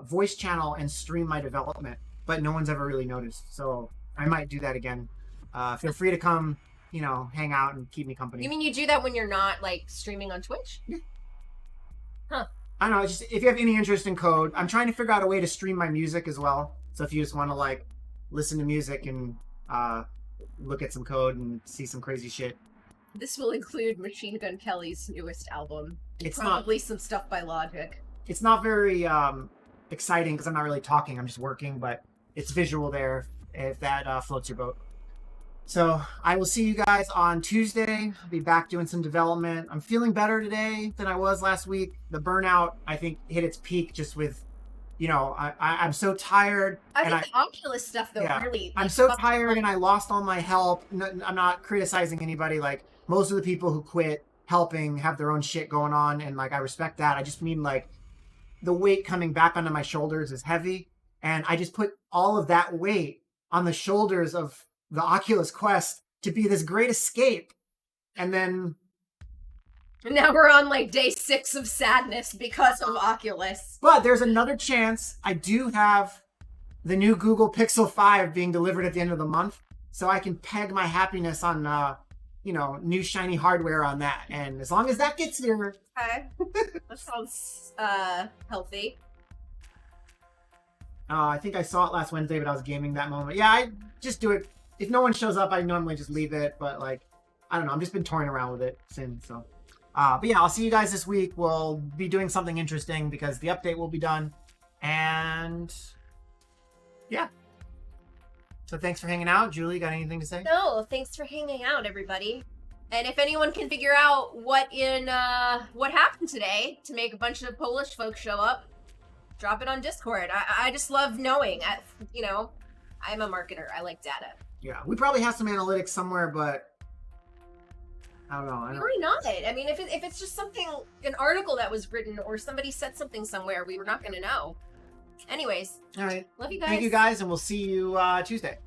[SPEAKER 3] voice channel, and stream my development, but no one's ever really noticed. So I might do that again. Feel free to come, hang out and keep me company.
[SPEAKER 5] You mean you do that when you're not like streaming on Twitch?
[SPEAKER 3] Yeah.
[SPEAKER 5] Huh.
[SPEAKER 3] I don't know. Just if you have any interest in code, I'm trying to figure out a way to stream my music as well. So if you just want to like listen to music and look at some code and see some crazy shit.
[SPEAKER 5] This will include Machine Gun Kelly's newest album.
[SPEAKER 3] It's
[SPEAKER 5] probably some stuff by Logic.
[SPEAKER 3] It's not very exciting because I'm not really talking. I'm just working, but it's visual there if that floats your boat. So I will see you guys on Tuesday. I'll be back doing some development. I'm feeling better today than I was last week. The burnout, I think, hit its peak just with, I'm so tired.
[SPEAKER 5] I think the Oculus stuff, though, really...
[SPEAKER 3] I'm so tired and I lost all my help. I'm not criticizing anybody. Like, most of the people who quit helping have their own shit going on, and, like, I respect that. I just mean, like, the weight coming back onto my shoulders is heavy, and I just put all of that weight on the shoulders of the Oculus Quest to be this great escape. And then...
[SPEAKER 5] Now we're on, like, day 6 of sadness because of Oculus.
[SPEAKER 3] But there's another chance. I do have the new Google Pixel 5 being delivered at the end of the month, so I can peg my happiness on, new shiny hardware on that. And as long as that gets there...
[SPEAKER 5] Okay. That sounds, healthy.
[SPEAKER 3] I think I saw it last Wednesday, but I was gaming that moment. Yeah, I just do it. If no one shows up, I normally just leave it, but, like, I don't know. I've just been toying around with it since, so... but yeah, I'll see you guys this week. We'll be doing something interesting because the update will be done. And yeah. So thanks for hanging out. Julie, got anything to say?
[SPEAKER 5] No, thanks for hanging out, everybody. And if anyone can figure out what happened today to make a bunch of Polish folks show up, drop it on Discord. I just love knowing. I'm a marketer. I like data.
[SPEAKER 3] Yeah, we probably have some analytics somewhere, but I don't know.
[SPEAKER 5] We're not. I mean, if it's just an article that was written or somebody said something somewhere, we were not going to know. Anyways.
[SPEAKER 3] All right.
[SPEAKER 5] Love you guys.
[SPEAKER 3] Thank you guys, and we'll see you Tuesday.